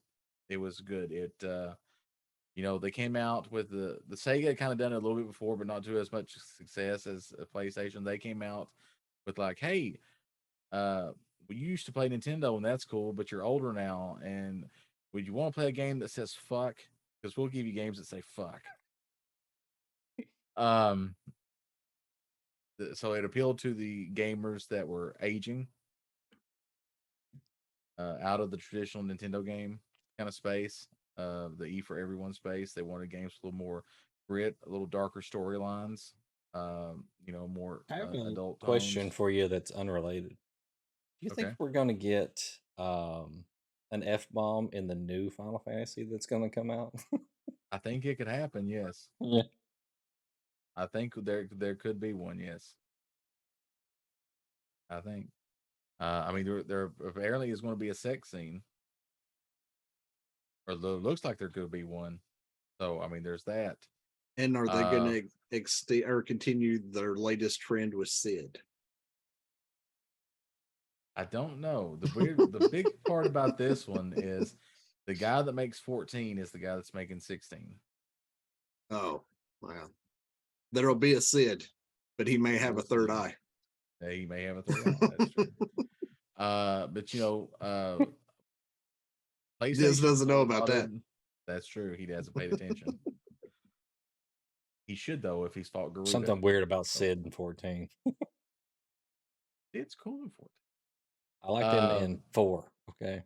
It was good. They came out with the Sega had kind of done it a little bit before, but not to as much success as a PlayStation. They came out with like, hey, we used to play Nintendo and that's cool, but you're older now, and would you want to play a game that says fuck? Because we'll give you games that say fuck. So it appealed to the gamers that were aging out of the traditional Nintendo game kind of space, the E for everyone space. They wanted games with a little more grit, a little darker storylines, more I have a adult question tones. for you that's unrelated. Do you think Okay. we're going to get an F-bomb in the new Final Fantasy that's going to come out? I think it could happen. Yes, Yeah. I think there could be one. Yes, I think. I mean, there apparently is going to be a sex scene, or looks like there could be one. So I mean, there's that. And are they going to extend or continue their latest trend with Sid? I don't know. The big part about this one is the guy that makes 14 is the guy that's making 16. Oh, wow. There'll be a Sid, but he may have a We'll third see. eye. Yeah, he may have a third eye. That's true. But Diz doesn't know about that. That's true. He hasn't paid attention. He should though if he's fought Garuda. Something weird about Sid in 14. It's cool in 14. I liked in 4. Okay.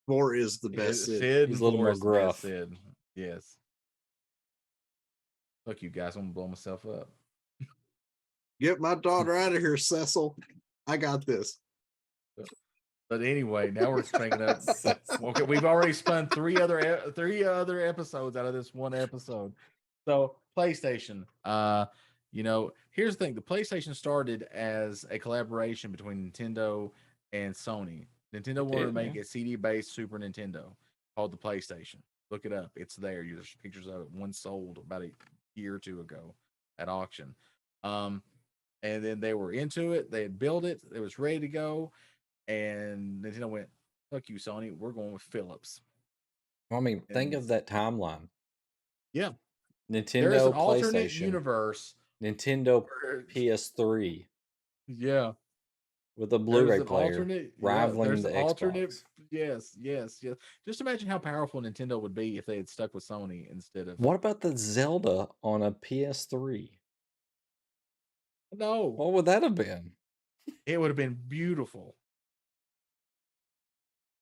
4 is the best Sid. Sid He's a little and 4 more is the best gruff. Sid. Yes. Fuck you guys, I'm gonna blow myself up. Get my daughter out of here, Cecil. I got this. But anyway, now we're bringing up. Okay, we've already spun three other episodes out of this one episode. So PlayStation, here's the thing: the PlayStation started as a collaboration between Nintendo and Sony. Nintendo wanted to make a CD-based Super Nintendo called the PlayStation. Look it up; it's there. There's pictures of it. One sold about a year or two ago at auction. And then they were into it. They had built it. It was ready to go. And Nintendo went, fuck you, Sony. We're going with Philips. I mean, think of that timeline. Yeah. Nintendo, there is an alternate universe. Nintendo PS3. Yeah. With a Blu-ray player rivaling the Xbox. Yes. Just imagine how powerful Nintendo would be if they had stuck with Sony instead of. What about the Zelda on a PS3? No. What would that have been? It would have been beautiful.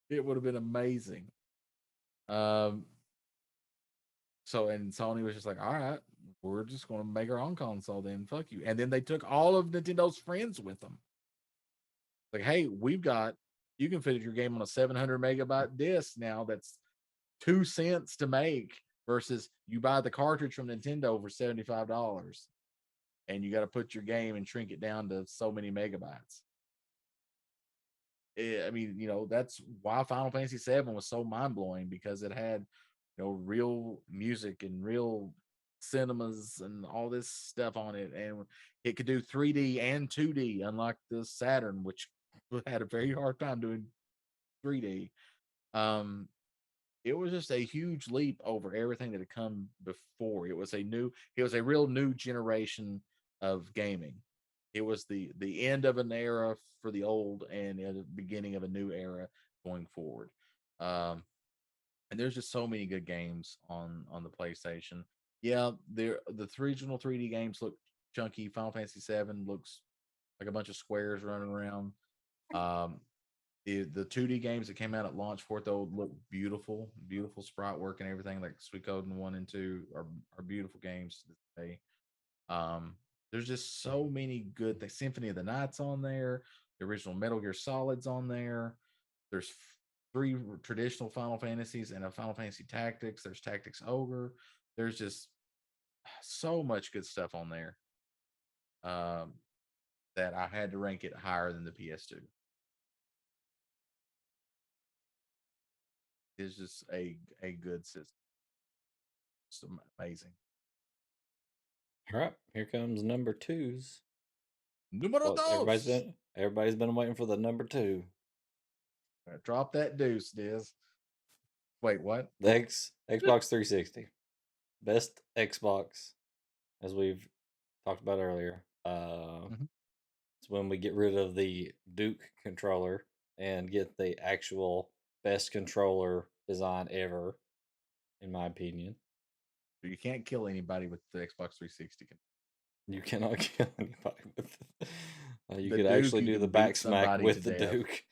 It would have been amazing. And Sony was just like, all right, we're just going to make our own console then. Fuck you. And then they took all of Nintendo's friends with them. Like, hey, you can fit your game on a 700 megabyte disc now that's 2 cents to make versus you buy the cartridge from Nintendo for $75 and you got to put your game and shrink it down to so many megabytes. I mean, that's why Final Fantasy VII was so mind blowing, because it had, real music and real cinemas and all this stuff on it, and it could do 3D and 2D, unlike the Saturn, which had a very hard time doing 3D. It was just a huge leap over everything that had come before. It was a real new generation of gaming. It was the end of an era for the old and the beginning of a new era going forward. And there's just so many good games on the PlayStation. Yeah, the regional 3D games look chunky. Final Fantasy VII looks like a bunch of squares running around. The 2D games that came out at launch for it though look beautiful sprite work and everything. Like Suikoden 1 and 2 are beautiful games today. There's just so many good things. Symphony of the Night's on there. The original Metal Gear Solid's on there. There's 3 traditional Final Fantasies and a Final Fantasy Tactics. There's Tactics Ogre. There's just so much good stuff on there that I had to rank it higher than the PS2. It's just a good system. It's amazing. All right, here comes number 2s. Numero dos. Everybody's been waiting for the number 2. Drop that deuce, Diz. Wait, what? The Xbox 360. Best Xbox, as we've talked about earlier. It's when we get rid of the Duke controller and get the actual best controller design ever, in my opinion. You can't kill anybody with the Xbox 360. You cannot kill anybody with it. You could actually do the back smack with the Duke.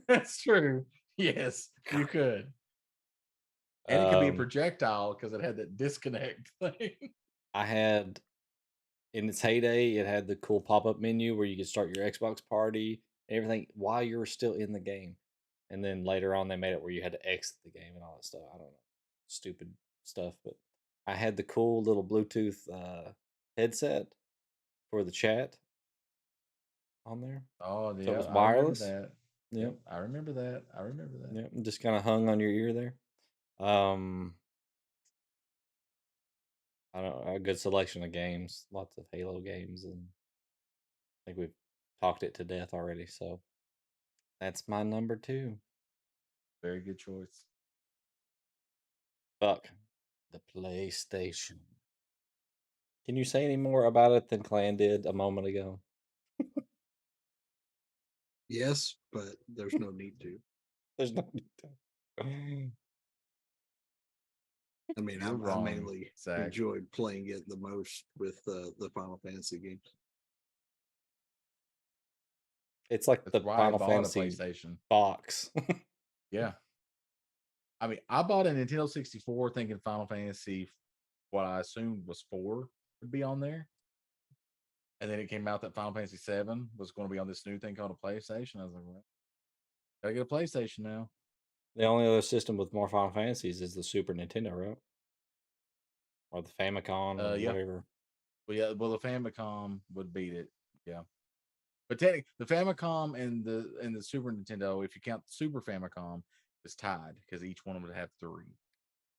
That's true. Yes, you could. And it could be a projectile because it had that disconnect thing. I had, in its heyday, it had the cool pop-up menu where you could start your Xbox party and everything while you were still in the game. And then later on, they made it where you had to exit the game and all that stuff. I don't know. Stupid stuff. But I had the cool little Bluetooth headset for the chat on there. Oh, yeah. So it was wireless. Yep. I remember that. Yep. Just kind of hung on your ear there. I don't know, a good selection of games, lots of Halo games, and I think we've talked it to death already. So that's my number 2. Very good choice. Fuck the PlayStation. Can you say any more about it than Clan did a moment ago? Yes, but there's no need to. There's no need to. I mean, I mainly enjoyed playing it the most with the Final Fantasy games. It's like the Final Fantasy PlayStation box. Yeah. I mean, I bought a Nintendo 64 thinking Final Fantasy what I assumed was 4 would be on there. And then it came out that Final Fantasy 7 was going to be on this new thing called a PlayStation. I was like, well, gotta get a PlayStation now. The only other system with more Final Fantasies is the Super Nintendo, right? Or the Famicom or Yeah. whatever. Well, yeah, well, the Famicom would beat it. Yeah. But technically, the Famicom and the Super Nintendo, if you count the Super Famicom, is tied because each one would have 3.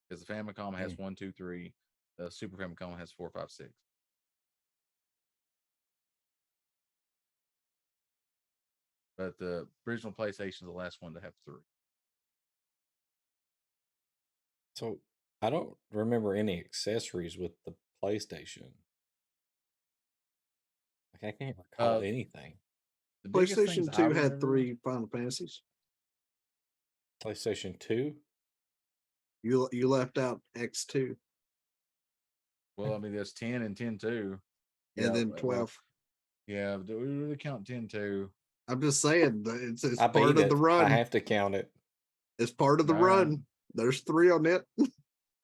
Because the Famicom has 1, 2, 3. The Super Famicom has 4, 5, 6. But the original PlayStation is the last one to have 3. So I don't remember any accessories with the PlayStation. Like I can't recall anything. The biggest things PlayStation I 2 had remember- 3 Final Fantasies. PlayStation 2? You left out X2 Well, I mean, there's 10 and 10 2. and then 12. Yeah, do we really count 10 2? I'm just saying that it's I part beat of the it. run. I have to count it. It's part of the All right. run. There's 3 on it.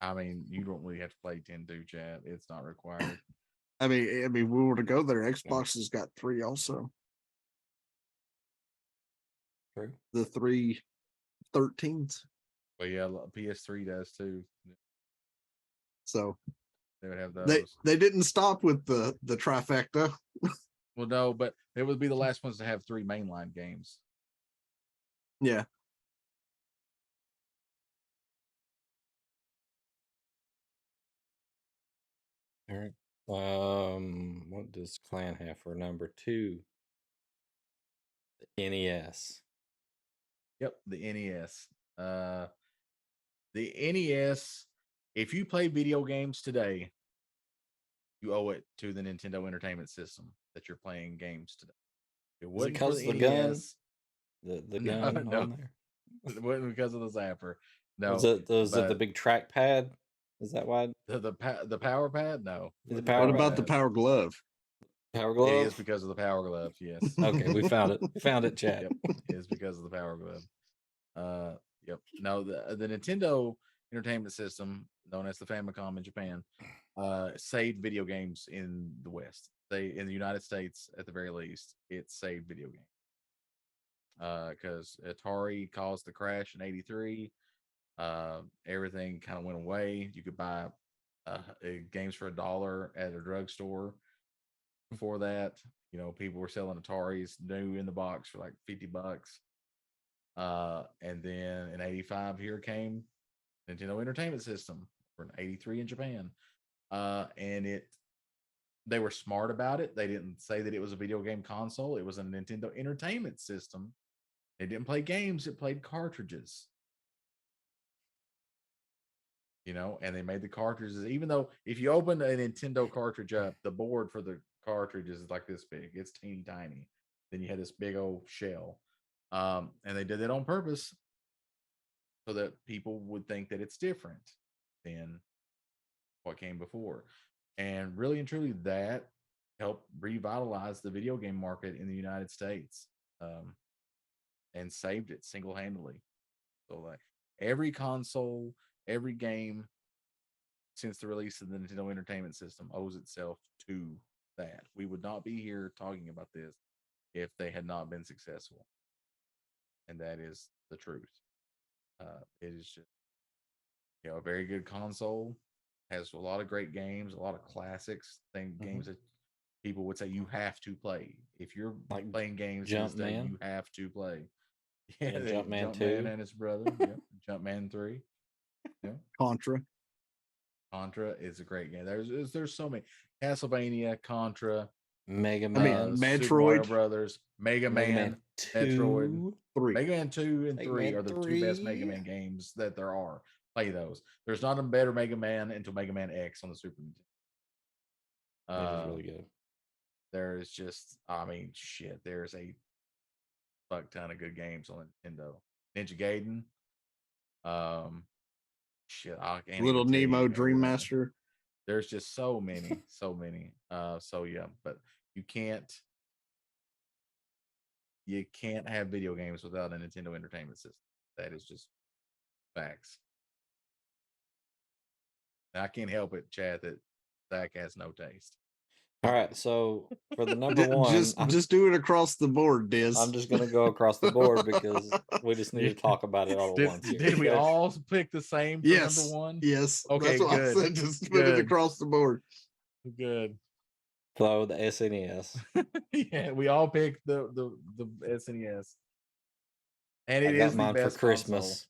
I mean, you don't really have to play 10 2, chat. It's not required. I mean, we were to go there. Xbox has got 3 also. True. The 3 13s. But yeah, PS3 does too. So They would have those. they didn't stop with the trifecta. Well, no, but they would be the last ones to have 3 mainline games. Yeah. All right. What does Clan have for number 2? The NES. Yep, the NES. The NES, if you play video games today, you owe it to the Nintendo Entertainment System that you're playing games today. It Is it wasn't for because the the gun? NES. The No, gun no. on there? It wasn't because of the zapper. No. Was it the but big trackpad? Is that why? the power pad? No. The Wasn't power What about the pad. Power Glove? Power It glove? is because of the power glove, yes. Okay, we found it. We found it, chat. Yep, it is because of the power glove. Yep. No, the Nintendo Entertainment System, known as the Famicom in Japan, saved video games in the West. In the United States, at the very least, it saved video games. Because Atari caused the crash in '83. Everything kind of went away. You could buy games for $1 at a drugstore. Before that, people were selling Ataris new in the box for like $50. And then in '85, here came Nintendo Entertainment System, or in '83 in Japan. And they were smart about it. They didn't say that it was a video game console. It was a Nintendo Entertainment System. It didn't play games, it played cartridges. And they made the cartridges, even though if you open a Nintendo cartridge up, the board for the cartridge is like this big. It's teeny tiny. Then you had this big old shell. And they did that on purpose so that people would think that it's different than what came before. And really and truly, that helped revitalize the video game market in the United States, and saved it single-handedly. So like every console, every game since the release of the Nintendo Entertainment System owes itself to that. We would not be here talking about this if they had not been successful. And that is the truth. It is just, a very good console, has a lot of great games, a lot of classics, games that people would say you have to play. If you're Like playing games this day, Jumpman? you have to play. Yeah, Jumpman 2. Jumpman and his brother. Yep. Jumpman 3. Yeah. Contra. Contra is a great game. There's so many. Castlevania, Contra, Mega I Man. mean, Super Mario Metroid. Brothers, Mega Man, 2. Metroid. 3. Mega Man 2 and Mega 3 Man are the 2 best Mega 3. Man games that there are. Play those. There's not a better Mega Man until Mega Man X on the Super Nintendo. It is really good. There's just, shit. There's a fuck ton of good games on Nintendo. Ninja Gaiden. Shit. I can't Little even tell you Nemo everyone. Dream Master. There's just so many, so many. So yeah, but you can't have video games without a Nintendo Entertainment System. That is just facts. I can't help it, Chad, that Zach has no taste. All right, so for the number one, just do it across the board, Diz. I'm just gonna go across the board because we just need Yeah. to talk about it all at Did, once. Here. did we all pick the same for Yes. number one? Yes. Okay, That's what good. I said. Just put it Good. across the board. Good. So the SNES. Yeah, we all picked the SNES. And I it got is the mine for best Christmas. console.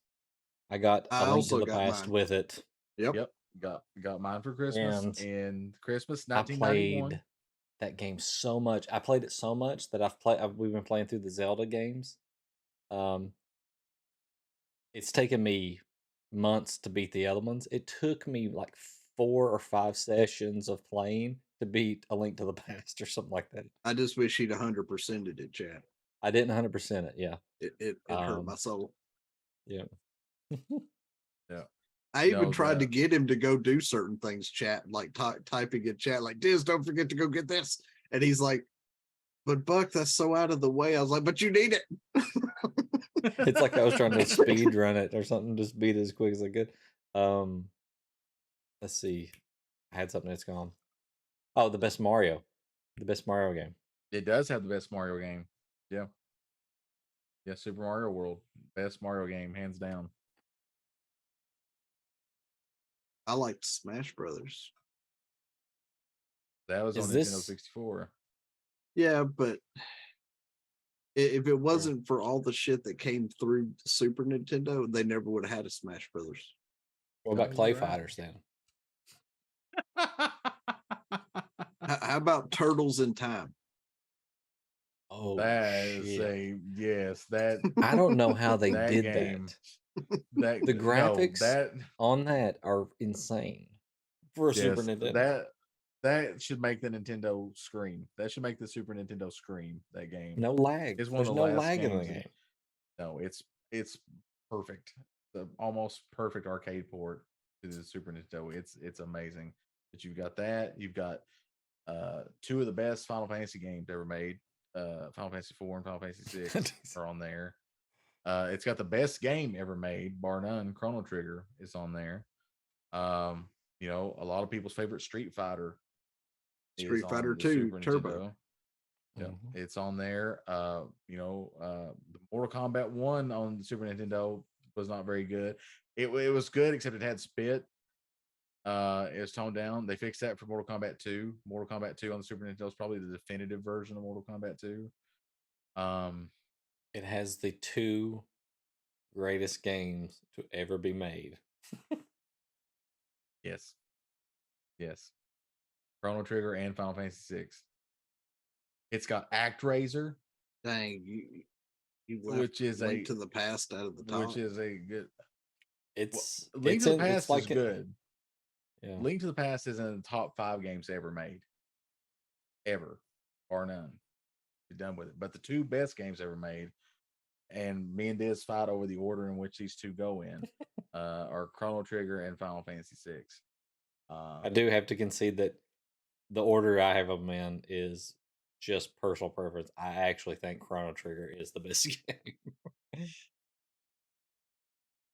I got I A Link to also the got Past mine. with it. Yep. Got mine for Christmas And in Christmas I 1991. played that game so much. I played it so much that we've been playing through the Zelda games. It's taken me months to beat the other ones. It took me like 4 or 5 sessions of playing to beat A Link to the Past or something like that. I just wish he'd 100%ed it, Chad. I didn't 100% it. Yeah. It hurt my soul. Yeah. Yeah. I even No, tried to the- get him to go do certain things, chat, like typing in chat, like, Diz, don't forget to go get this. And he's like, but Buck, that's so out of the way. I was like, but you need it. It's like I was trying to speed run it or something, just beat it as quick as I could. Let's see. I had something that's gone. Oh, the best Mario game. It does have the best Mario game. Yeah. Yeah, Super Mario World. Best Mario game, hands down. I liked Smash Brothers. That was Is on this- Nintendo 64. Yeah, but if it wasn't for all the shit that came through Super Nintendo, they never would have had a Smash Brothers. What about No, Clay you're right. Fighters then? How about Turtles in Time? Oh, That is shit. yes, that I don't know how they that did game. that. that The no, graphics that on that are insane for a Super yes, Nintendo. that should make the Nintendo scream. That should make the Super Nintendo scream. That game. No lag. It's one of There's the no last lag in the games that- game. No, it's perfect. The almost perfect arcade port to the Super Nintendo. It's amazing. But you've got that. You've got two of the best Final Fantasy games ever made. Final Fantasy 4 and Final Fantasy 6 are on there. It's got the best game ever made, bar none. Chrono Trigger is on there. You know, a lot of people's favorite Street Fighter. is Street on Fighter the 2 Super Turbo. Nintendo. Yep, Mhm. it's on there. You know, the Mortal Kombat 1 on the Super Nintendo was not very good. It was good, except it had spit. It was toned down. They fixed that for Mortal Kombat 2. Mortal Kombat 2 on the Super Nintendo is probably the definitive version of Mortal Kombat 2. It has the 2 greatest games to ever be made. Yes. Yes. Chrono Trigger and Final Fantasy 6. It's got ActRaiser, Dang, you left which is Link a to the Past out of the top. which is a good It's Link it's to the in- it's Past like is it- good. Yeah. Link to the Past is in the top 5 games ever made. Ever. Bar none. Be done with it. But the 2 best games ever made, and me and Diz fight over the order in which these 2 go in, are Chrono Trigger and Final Fantasy 6. I do have to concede that the order I have them in is just personal preference. I actually think Chrono Trigger is the best game.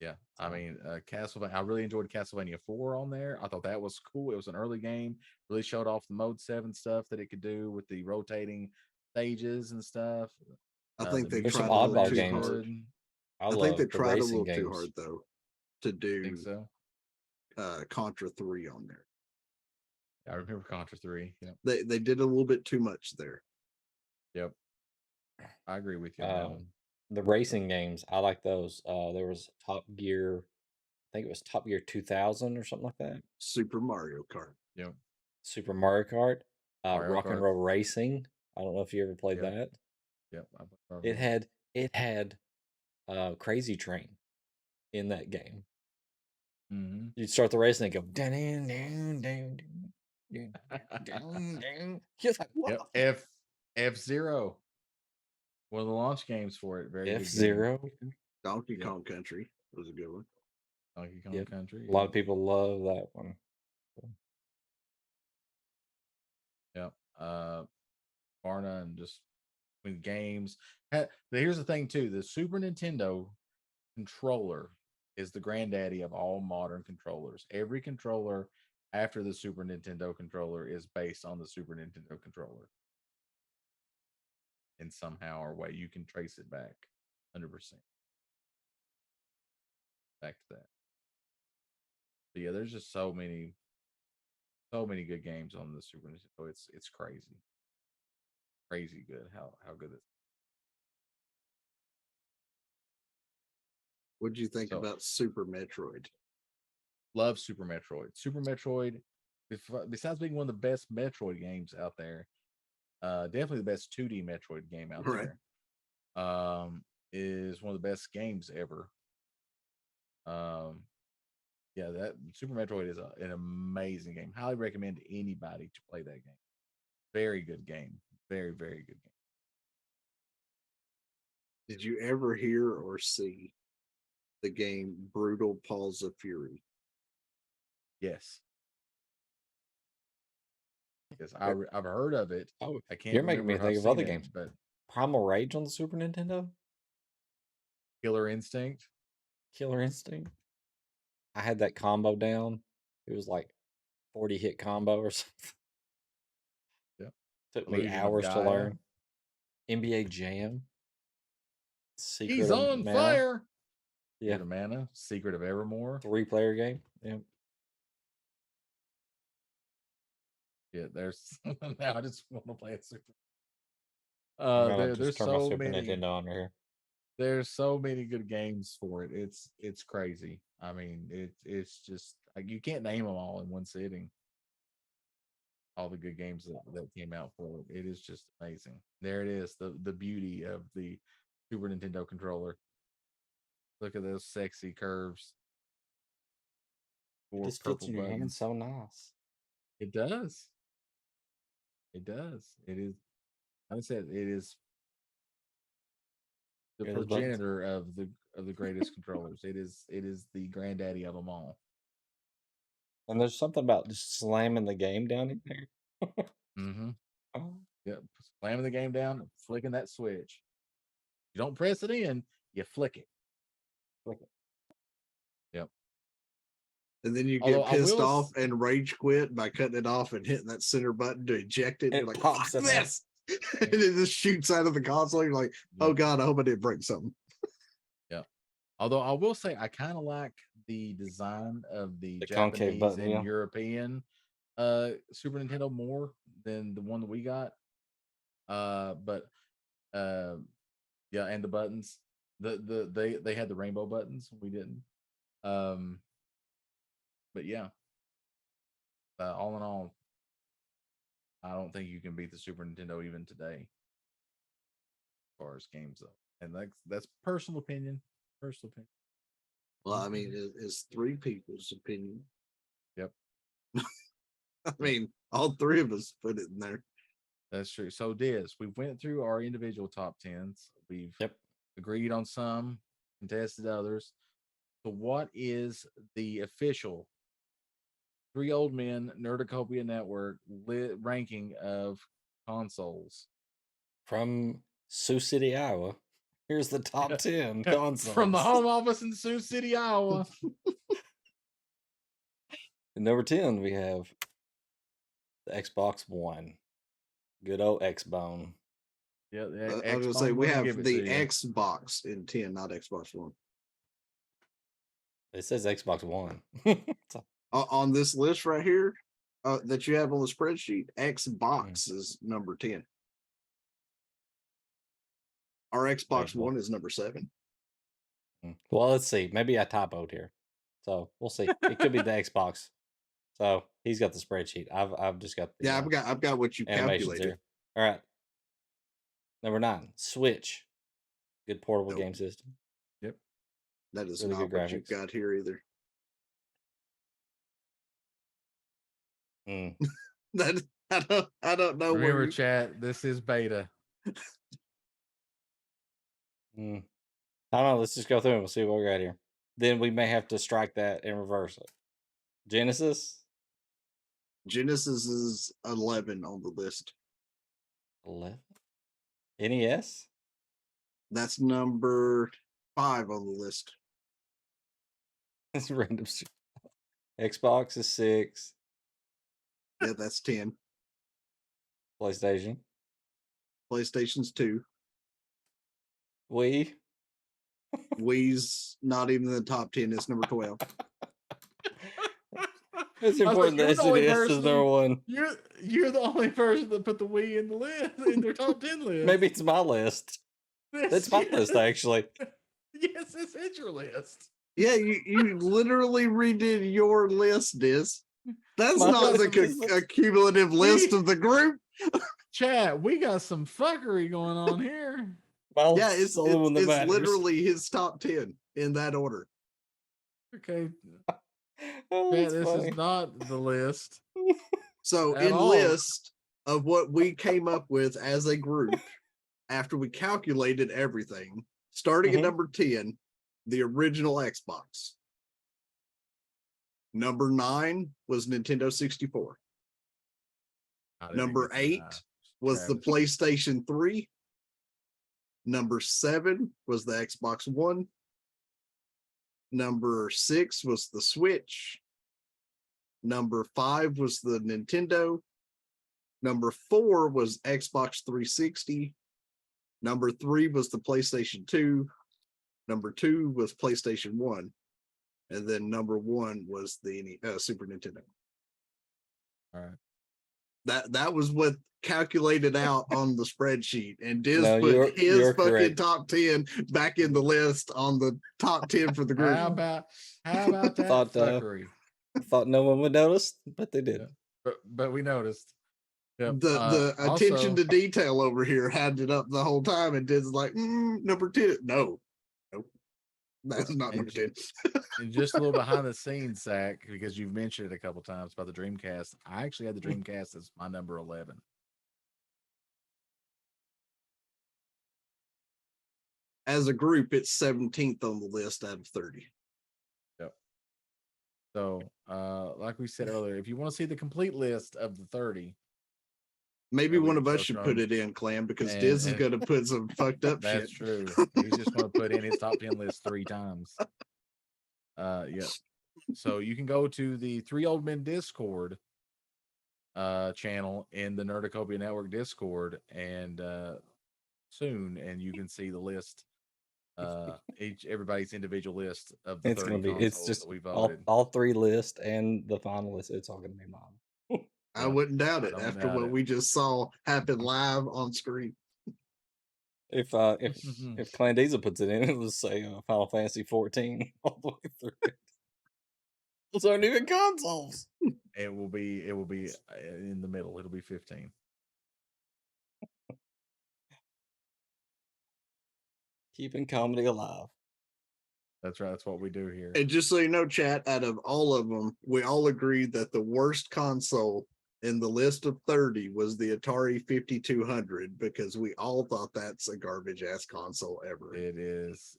Yeah, I mean, Castlevania. I really enjoyed Castlevania 4 on there. I thought that was cool. It was an early game. Really showed off the Mode 7 stuff that it could do with the rotating stages and stuff. I think the they There's some tried a little oddball too games. hard. I I love think they the tried a racing little games. too hard though to I do think so. Contra 3 on there. I remember Contra 3. Yep. They did a little bit too much there. Yep. I agree with you on that one. The racing games, I like those. There was Top Gear, I think it was Top Gear 2000 or something like that. Super Mario Kart. Yep. Super Mario Kart, Mario Rock and Kart. Roll Racing. I don't know if you ever played Yep. that. Yep. I played Mario It Kart. had Crazy Train in that game. Mhm. You'd start the race and they go down, down, down, down, down, down. You're like, what? Yep. F-Zero. One of the launch games for it. Very good game. F-Zero. Donkey Yep. Kong Country was a good one. Donkey Kong Yep. Country. A lot of people love that one. Yep. Barna and just with games. Here's the thing too: the Super Nintendo controller is the granddaddy of all modern controllers. Every controller after the Super Nintendo controller is based on the Super Nintendo controller. In somehow or way, you can trace it back 100%. Back to that. But yeah, there's just so many good games on the Super Nintendo. It's crazy. Crazy good how good it. What'd you think So- about Super Metroid? Love Super Metroid. Super Metroid, besides being one of the best Metroid games out there, definitely the best 2D Metroid game out Right. there. Is one of the best games ever. Yeah, that Super Metroid is an amazing game. Highly recommend to anybody to play that game. Very good game. Very, very good game. Did you ever hear or see the game Brutal Paws of Fury? Yes. Yes, I've heard of it. Oh, I can't. you're making me remember if think I've of other seen it, games. but Primal Rage on the Super Nintendo, Killer Instinct. Killer Instinct. I had that combo down. It was like 40 hit combo or something. Yep. Took me Illusion of hours to Gaia. learn. NBA Jam. Secret He's of on Mana. fire. Yeah, Secret of Mana. Secret of Evermore. 3-player game. Yeah. Yeah, there's now I just want to play a Super. I'm gonna There's just turn my so Super many. Nintendo on here. There's so many good games for it. It's crazy. I mean, it's just like you can't name them all in one sitting. All the good games that came out for it. It is just amazing. There it is, the beauty of the Super Nintendo controller. Look at those sexy curves. It Four just fits purple in your hand buttons. so nice. It does. It does. It is. Like I said, it is the Hear those buttons? progenitor of the greatest controllers. It is the granddaddy of them all. And there's something about just slamming the game down in there. Mm-hmm. Oh, Yep. Slamming the game down, flicking that switch. You don't press it in, you flick it. Flick it. Yep. And then you Although get I pissed will off and rage quit by cutting it off and hitting that center button to eject it. And It you're like, pops fuck it out. this. And it just shoots out of the console. You're like, oh Yep. God, I hope I didn't break something. Although I will say I kind of like the design of the concave Japanese button, and yeah. European Super Nintendo more than the one that we got. But yeah, and the buttons. They had the rainbow buttons. We didn't. But yeah. All in all, I don't think you can beat the Super Nintendo even today. As far as games though. And that's personal opinion. Personal opinion. Well, I mean, it's three people's opinion. Yep. I mean, all three of us put it in there. That's true. So Diz, we went through our individual top tens. We've Yep. agreed on some, contested others. So what is the official Three Old Men Nerdacopia Network ranking of consoles? From Sioux City, Iowa. Here's the top 10 consoles. From the home office in Sioux City, Iowa. At number 10, we have the Xbox One. Good old Xbone. Yeah, I was gonna say we have the Xbox in 10, not Xbox One. It says Xbox One. On this list right here that you have on the spreadsheet, Xbox is number 10. Our Xbox One is number 7. Well, let's see. Maybe I typoed here. So we'll see. It could be the Xbox. So he's got the spreadsheet. I've just got the I've got what you animations calculated. here. All right. Number 9, Switch. Good portable Nope. game system. Yep. That is Really not good what you've graphics. got here either. That I don't know. Remember, chat, this is beta. I don't know. Let's just go through and we'll see what we got here. Then we may have to strike that and reverse it. Genesis. Genesis is 11 on the list. 11. NES. That's number 5 on the list. It's random shit. Xbox is 6. Yeah, that's 10. PlayStation. PlayStation's 2. Wii. Wii's not even in the top 10. It's number 12. It's I was like, important you're that the only SNES is person- number 1. You're the only person that put the Wii in the list in their top 10 list. Maybe it's my list. That's my list, actually. Yes, it's your list. Yeah, you literally redid your list, Diz. That's My not the list is- a cumulative list of the group. Chat, we got some fuckery going on here. My Yeah, list it's, is the only one that it's matters. literally his top 10 in that order. Okay, Oh, Chat, that's this funny. is not the list. So At in all. list of what we came up with as a group after we calculated everything, starting Mhm. at number 10, the original Xbox. Number 9 was Nintendo 64. How did it Number get so 8 high? was the Travis. PlayStation 3. Number 7 was the Xbox One. Number 6 was the Switch. Number 5 was the Nintendo. Number 4 was Xbox 360. Number 3 was the PlayStation 2. Number 2 was PlayStation 1. And then number 1 was the Super Nintendo. All right. That was what calculated out on the spreadsheet. And Diz No, put his you're fucking correct. top 10 back in the list on the top 10 for the group. How about that Thought, fuckery? Thought no one would notice, but they did. Yeah. But we noticed. Yep. The attention also, to detail over here had it up the whole time, and Diz like number 10. Nope, that's not number 10. and just a little behind the scenes, Zach, because you've mentioned it a couple times about the Dreamcast. I actually had the Dreamcast as my number 11. As a group, it's 17th on the list out of 30. So, like we said earlier, if you want to see the complete list of the 30, Maybe Yeah, we one of can us show should some. put it in, Clam, because And- Diz is and- going to put some fucked up shit. that's true. He's just going to put in his top 10 list 3 times. Yeah. So you can go to the 3 Old Men Discord channel in the Nerdacopia Network Discord and soon, and you can see the list, everybody's individual list of the It's 30 gonna be. It's consoles just that we all, voted. all 3 lists and the final list. It's all gonna be mine. I Yeah, wouldn't doubt I it don't after doubt what it. we just saw happen live on screen. If Clan Diesel puts it in, it'll say Final Fantasy 14 all the way through. Those aren't even consoles. It will be in the middle. It'll be 15. Keeping comedy alive. That's right. That's what we do here. And just so you know, chat, out of all of them, we all agreed that the worst console in the list of 30 was the Atari 5200 because we all thought that's a garbage ass console ever. It is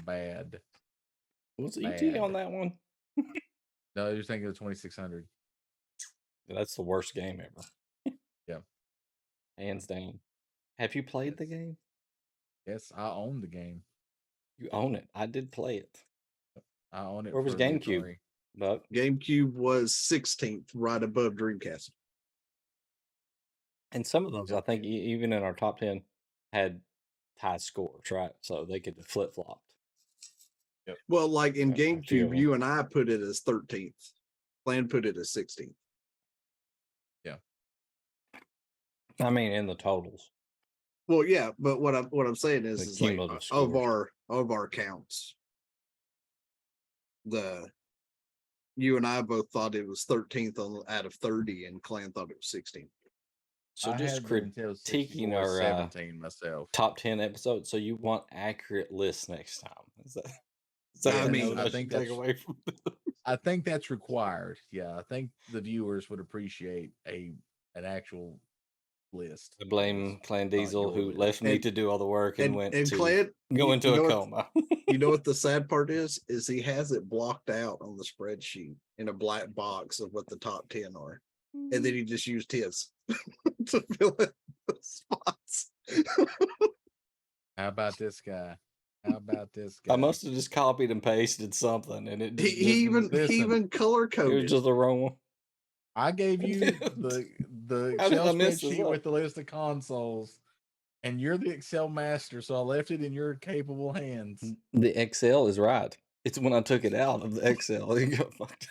bad. Was ET on Bad. that one? No, you're thinking of 2600. That's the worst game ever. Yeah. Hands down. Have you played the Yes. game? Yes, I own the game. You own it. I did play it. I own it. Where was for the GameCube? Atari. But GameCube was 16th, right above Dreamcast. and some of those, I think, even in our top 10, had high scores, right? So they could flip flopped. Well, like in A few of GameCube, them. you and I put it as 13th. Plan put it as 16th. I mean, in the totals. Well, yeah, but what I'm saying is, The is like cumulative of scores. our counts, you and I both thought it was 13th out of 30, and Clan thought it was 16th. So I just had the Nintendo critiquing 64 our 17 myself. top 10 episodes. So you want accurate lists next time? Is that I the mean, note I should think take that's- away from this? I think that's required. Yeah, I think the viewers would appreciate an actual list. I blame Clan Diesel, your who list. left me And- to do all the work and went to Clan, go you- into you know a what- coma. You know what the sad part is? Is he has it blocked out on the spreadsheet in a black box of what the top 10 are. And then he just used his to fill in the spots. How about this guy? How about this guy? I must have just copied and pasted something, and it He, just he didn't. even Listen. he even color It coded. was just the wrong one. I gave you the How did Excel I mess this spreadsheet up? with the list of consoles, and you're the Excel master, so I left it in your capable hands. The Excel is right. It's when I took it out of the Excel, it got fucked up.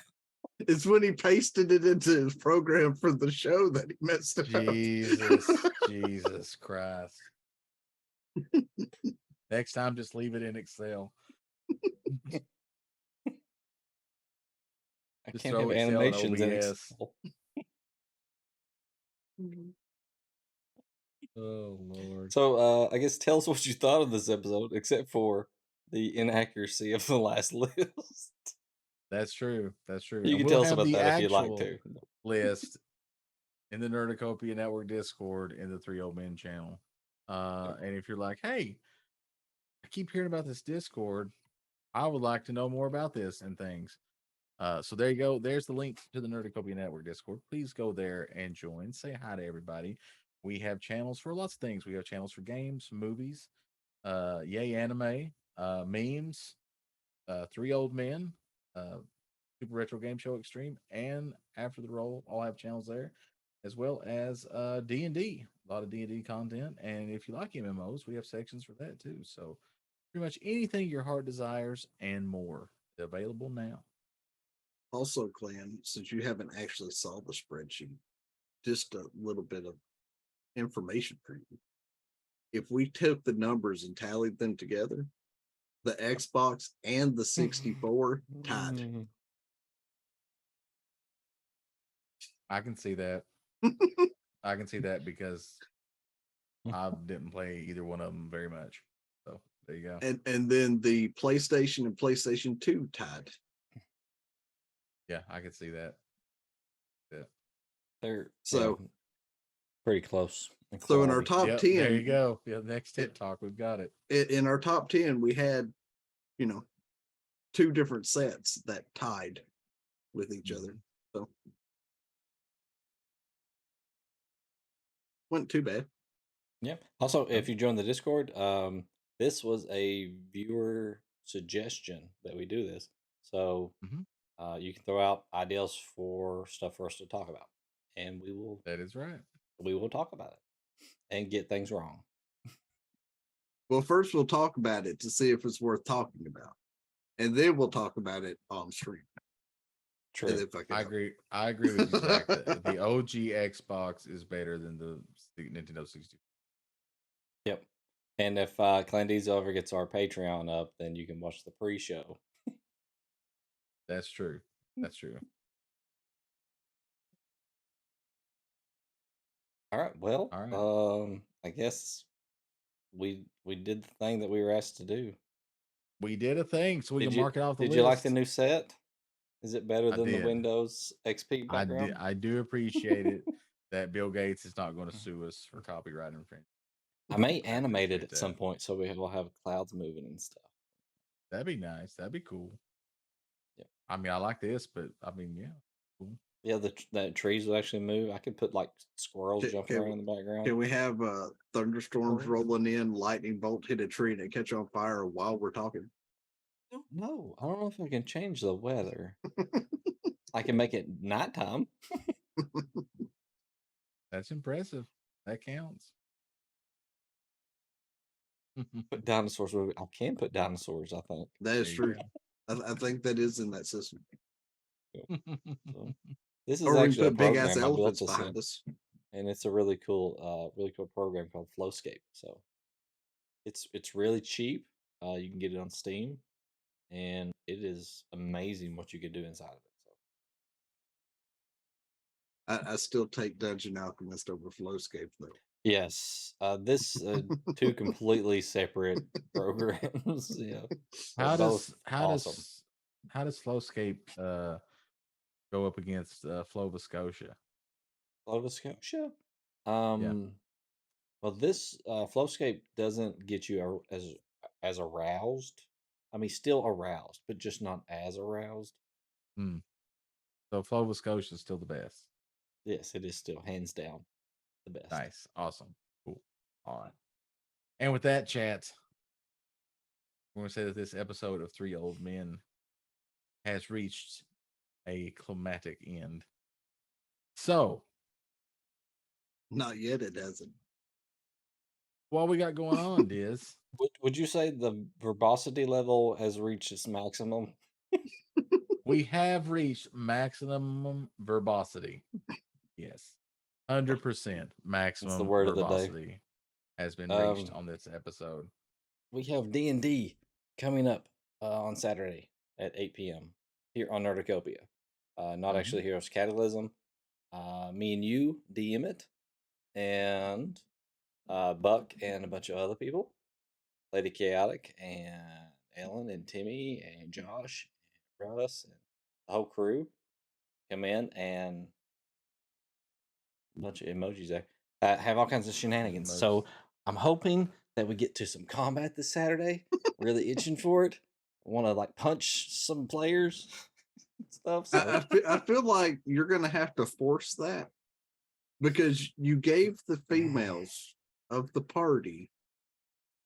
It's when he pasted it into his program for the show that he messed it Jesus, Jesus Christ. Next time, just leave it in Excel. I Just can't throw have Excel in animations in OBS. Excel. Oh Lord. So I guess tell us what you thought of this episode, except for the inaccuracy of the last list. That's true. That's true. You And can we'll tell us have about the that if you'd like actual to. list in the Nerdicopia Network Discord in the Three Old Men channel. And if you're like, hey, I keep hearing about this Discord, I would like to know more about this and things. So there you go. There's the link to the Nerdicopia Network Discord. Please go there and join. Say hi to everybody. We have channels for lots of things. We have channels for games, movies, yay anime, memes, Three Old Men, Super Retro Game Show Extreme, and After the Roll. All have channels there, as well as D&D. A lot of D&D content. And if you like MMOs, we have sections for that too. So pretty much anything your heart desires and more available now. Also, Clan, since you haven't actually saw the spreadsheet, just a little bit of information for you. If we took the numbers and tallied them together, the Xbox and the 64 tied. I can see that. I can see that because I didn't play either one of them very much. So there you go. And then the PlayStation and PlayStation 2 tied. Yeah, I can see that. Yeah. They're So pretty close. So in our top Yep, 10, there you go. Yeah, next tip talk, we've got it. In our top 10, we had, two different sets that tied with each other. So wasn't too bad. Yeah. Also, if you join the Discord, this was a viewer suggestion that we do this. So you can throw out ideas for stuff for us to talk about, and we will. That is right. We will talk about it and get things wrong. Well, first we'll talk about it to see if it's worth talking about, and then we'll talk about it on stream. True. I agree. I agree with you, Zach. The OG Xbox is better than the Nintendo 64. Yep. And if Clan Diesel ever gets our Patreon up, then you can watch the pre-show. That's true. That's true. All right. Well, All right. I guess we did the thing that we were asked to do. We did a thing, so we can mark it off the list. Did you like the new set? Is it better than the did. Windows XP background? I do appreciate it that Bill Gates is not going to sue us for copyright infringement. I may animate it at some point so we will have clouds moving and stuff. That'd be nice. That'd be cool. Yeah. I mean, I like this, but I mean, yeah, cool. Yeah, the trees would actually move. I could put like squirrels jumping around in the background. Can we have thunderstorms rolling in, lightning bolt hit a tree and it catch on fire while we're talking? No, I don't know if I can change the weather. I can make it nighttime. That's impressive. That counts. Put dinosaurs. I can put dinosaurs. I think that is true. I think that is in that system. So, this is or actually a big program ass I built elephants this behind in, us. and it's a really cool program called Flowscape. So it's really cheap. You can get it on Steam, and it is amazing what you can do inside of it. So I still take Dungeon Alchemist over Flowscape though. yes, this two completely separate programs. Yeah. How does Flowscape go up against Flova Scotia? Flova Scotia? Well, this Flowscape doesn't get you as aroused. I mean, still aroused, but just not as aroused. So Flova Scotia is still the best. Yes, it is still hands down the best. Nice, awesome, cool. All right. And with that, chat, we're going to say that this episode of Three Old Men has reached a climatic end. So, Not yet, it hasn't. what we got going on is Would you say the verbosity level has reached its maximum? we have reached maximum verbosity. Yes. 100% maximum word of the day. verbosity has been reached Um, on this episode. We have D&D coming up on Saturday at 8 p.m. here on Nerdicopia. Not Mhm. actually Heroes Catalysm. Me and you DM it, and Buck and a bunch of other people, Lady Chaotic and Ellen and Timmy and Josh and Russ and the whole crew come in, and a bunch of emojis there. Have all kinds of shenanigans. So I'm hoping that we get to some combat this Saturday. Really itching for it. I want to like punch some players and stuff. So I feel like you're gonna have to force that because you gave the females of the party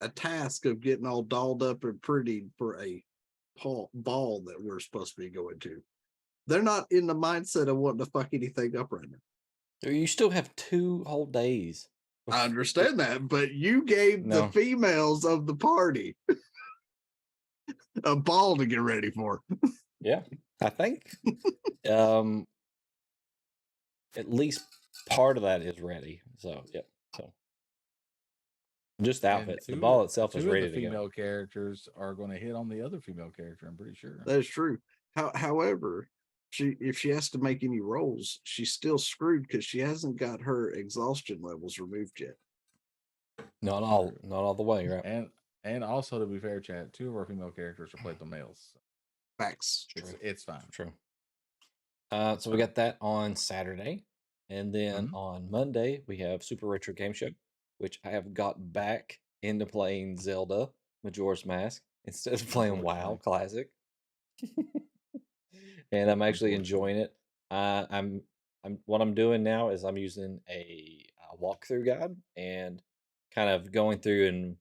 a task of getting all dolled up and pretty for a ball that we're supposed to be going to. They're not in the mindset of wanting to fuck anything up right now. you still have 2 whole days. I understand that, but you gave the No. females of the party a ball to get ready for. Yeah, I think at least part of that is ready. So yep. So just And outfits. The ball itself is two of ready the to go. female characters are going to hit on the other female character, I'm pretty sure. That is true. However, if she has to make any rolls, she's still screwed because she hasn't got her exhaustion levels removed yet. Not all the way, right? And also, to be fair, Chad, 2 of our female characters are played the males. Facts. It's fine. True. So we got that on Saturday, and then on Monday we have Super Retro Game Show, which I have got back into playing Zelda Majora's Mask instead of playing WoW Classic, and I'm actually enjoying it. I'm what I'm doing now is I'm using a walkthrough guide and kind of going through and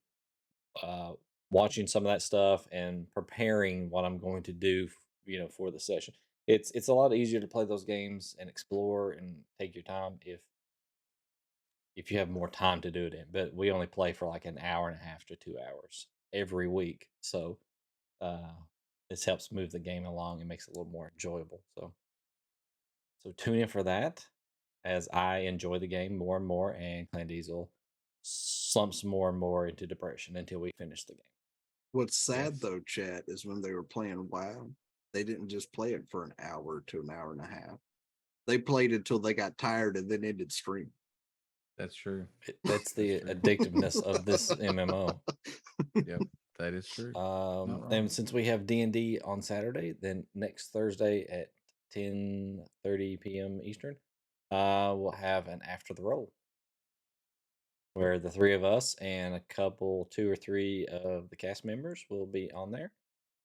watching some of that stuff and preparing what I'm going to do, for the session. It's a lot easier to play those games and explore and take your time if you have more time to do it in. But we only play for like an hour and a half to 2 hours every week, so this helps move the game along and makes it a little more enjoyable. So tune in for that as I enjoy the game more and more, and Clan Diesel slumps more and more into depression until we finish the game. What's sad though, chat, is when they were playing WoW, they didn't just play it for an hour to an hour and a half. They played until they got tired and then ended stream. That's true. That's the addictiveness of this MMO. Yep, that is true. And since we have D&D on Saturday, then next Thursday at 10:30 p.m. Eastern, we'll have an After the Roll, where the 3 of us and a couple, 2 or 3 of the cast members will be on there,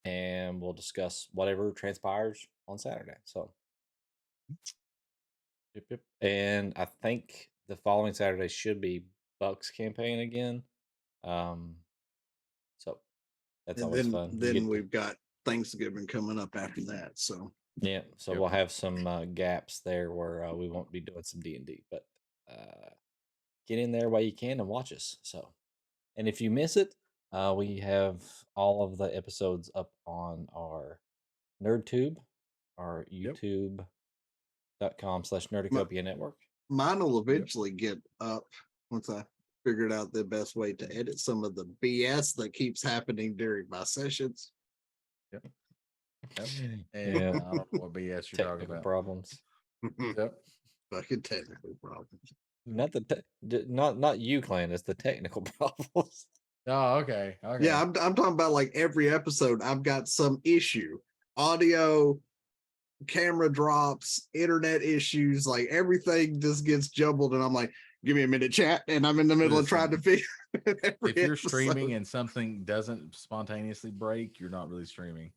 and we'll discuss whatever transpires on Saturday. So, yep. And I think the following Saturday should be Buck's campaign again. So that's And always fun. Then we've got Thanksgiving coming up after that. So yeah, so we'll have some gaps there where we won't be doing some D&D, but get in there while you can and watch us. So, and if you miss it, we have all of the episodes up on our NerdTube, our youtube.com/Nerdicopia network. Mine will eventually get up once I figured out the best way to edit some of the BS that keeps happening during my sessions. Yep. And I don't know what BS you're talking about. Problems. Yep. Fucking technical problems. Not not you, Clan. It's the technical problems. Oh, okay. Yeah, I'm talking about like every episode. I've got some issue, audio, camera drops, internet issues, like everything just gets jumbled, and I'm like, give me a minute, chat, and I'm in the middle of trying to figure. If you're streaming and something doesn't spontaneously break, you're not really streaming.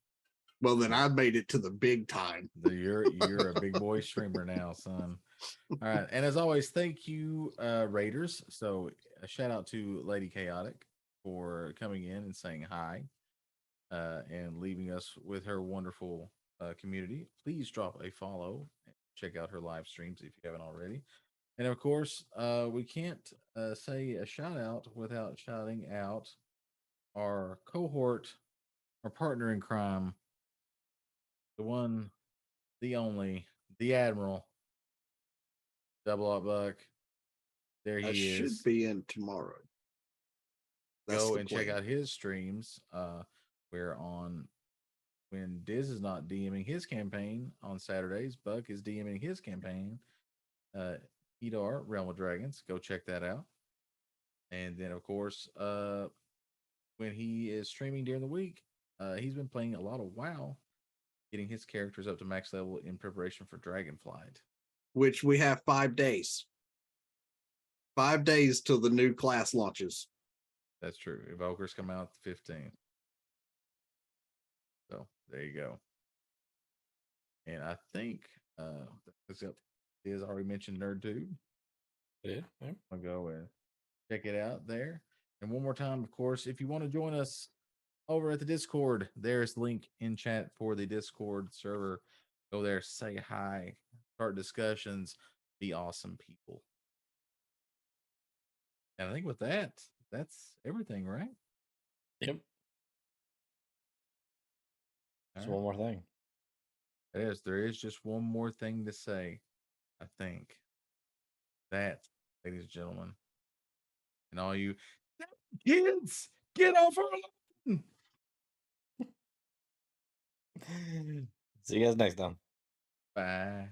Well, then I made it to the big time. You're a big boy streamer now, son. All right, and as always, thank you, Raiders. So a shout out to Lady Chaotic for coming in and saying hi. and leaving us with her wonderful community. Please drop a follow. And check out her live streams if you haven't already. And of course, we can't say a shout out without shouting out our cohort, our partner in crime, the one, the only, the Admiral, Double Up Buck. There I he should is. be in tomorrow. That's Go the and check plan. out his streams. Where on when Diz is not DMing his campaign on Saturdays, Buck is DMing his campaign. Edar, Realm of Dragons. Go check that out. And then of course, when he is streaming during the week, he's been playing a lot of WoW, getting his characters up to max level in preparation for Dragonflight. Which we have 5 days. 5 days till the new class launches. That's true. Evokers come out the 15th. So there you go. And I think except Diz already mentioned NerdTube. Yeah. I'll go and check it out there. And one more time, of course, if you want to join us over at the Discord, there's the link in chat for the Discord server. Go there, say hi, start discussions, be awesome people. And I think with that, that's everything, right? Yep. All Just right. one more thing. There is just one more thing to say, I think. That, ladies and gentlemen, and all you kids, get off our lawn. See you guys next time. Bye.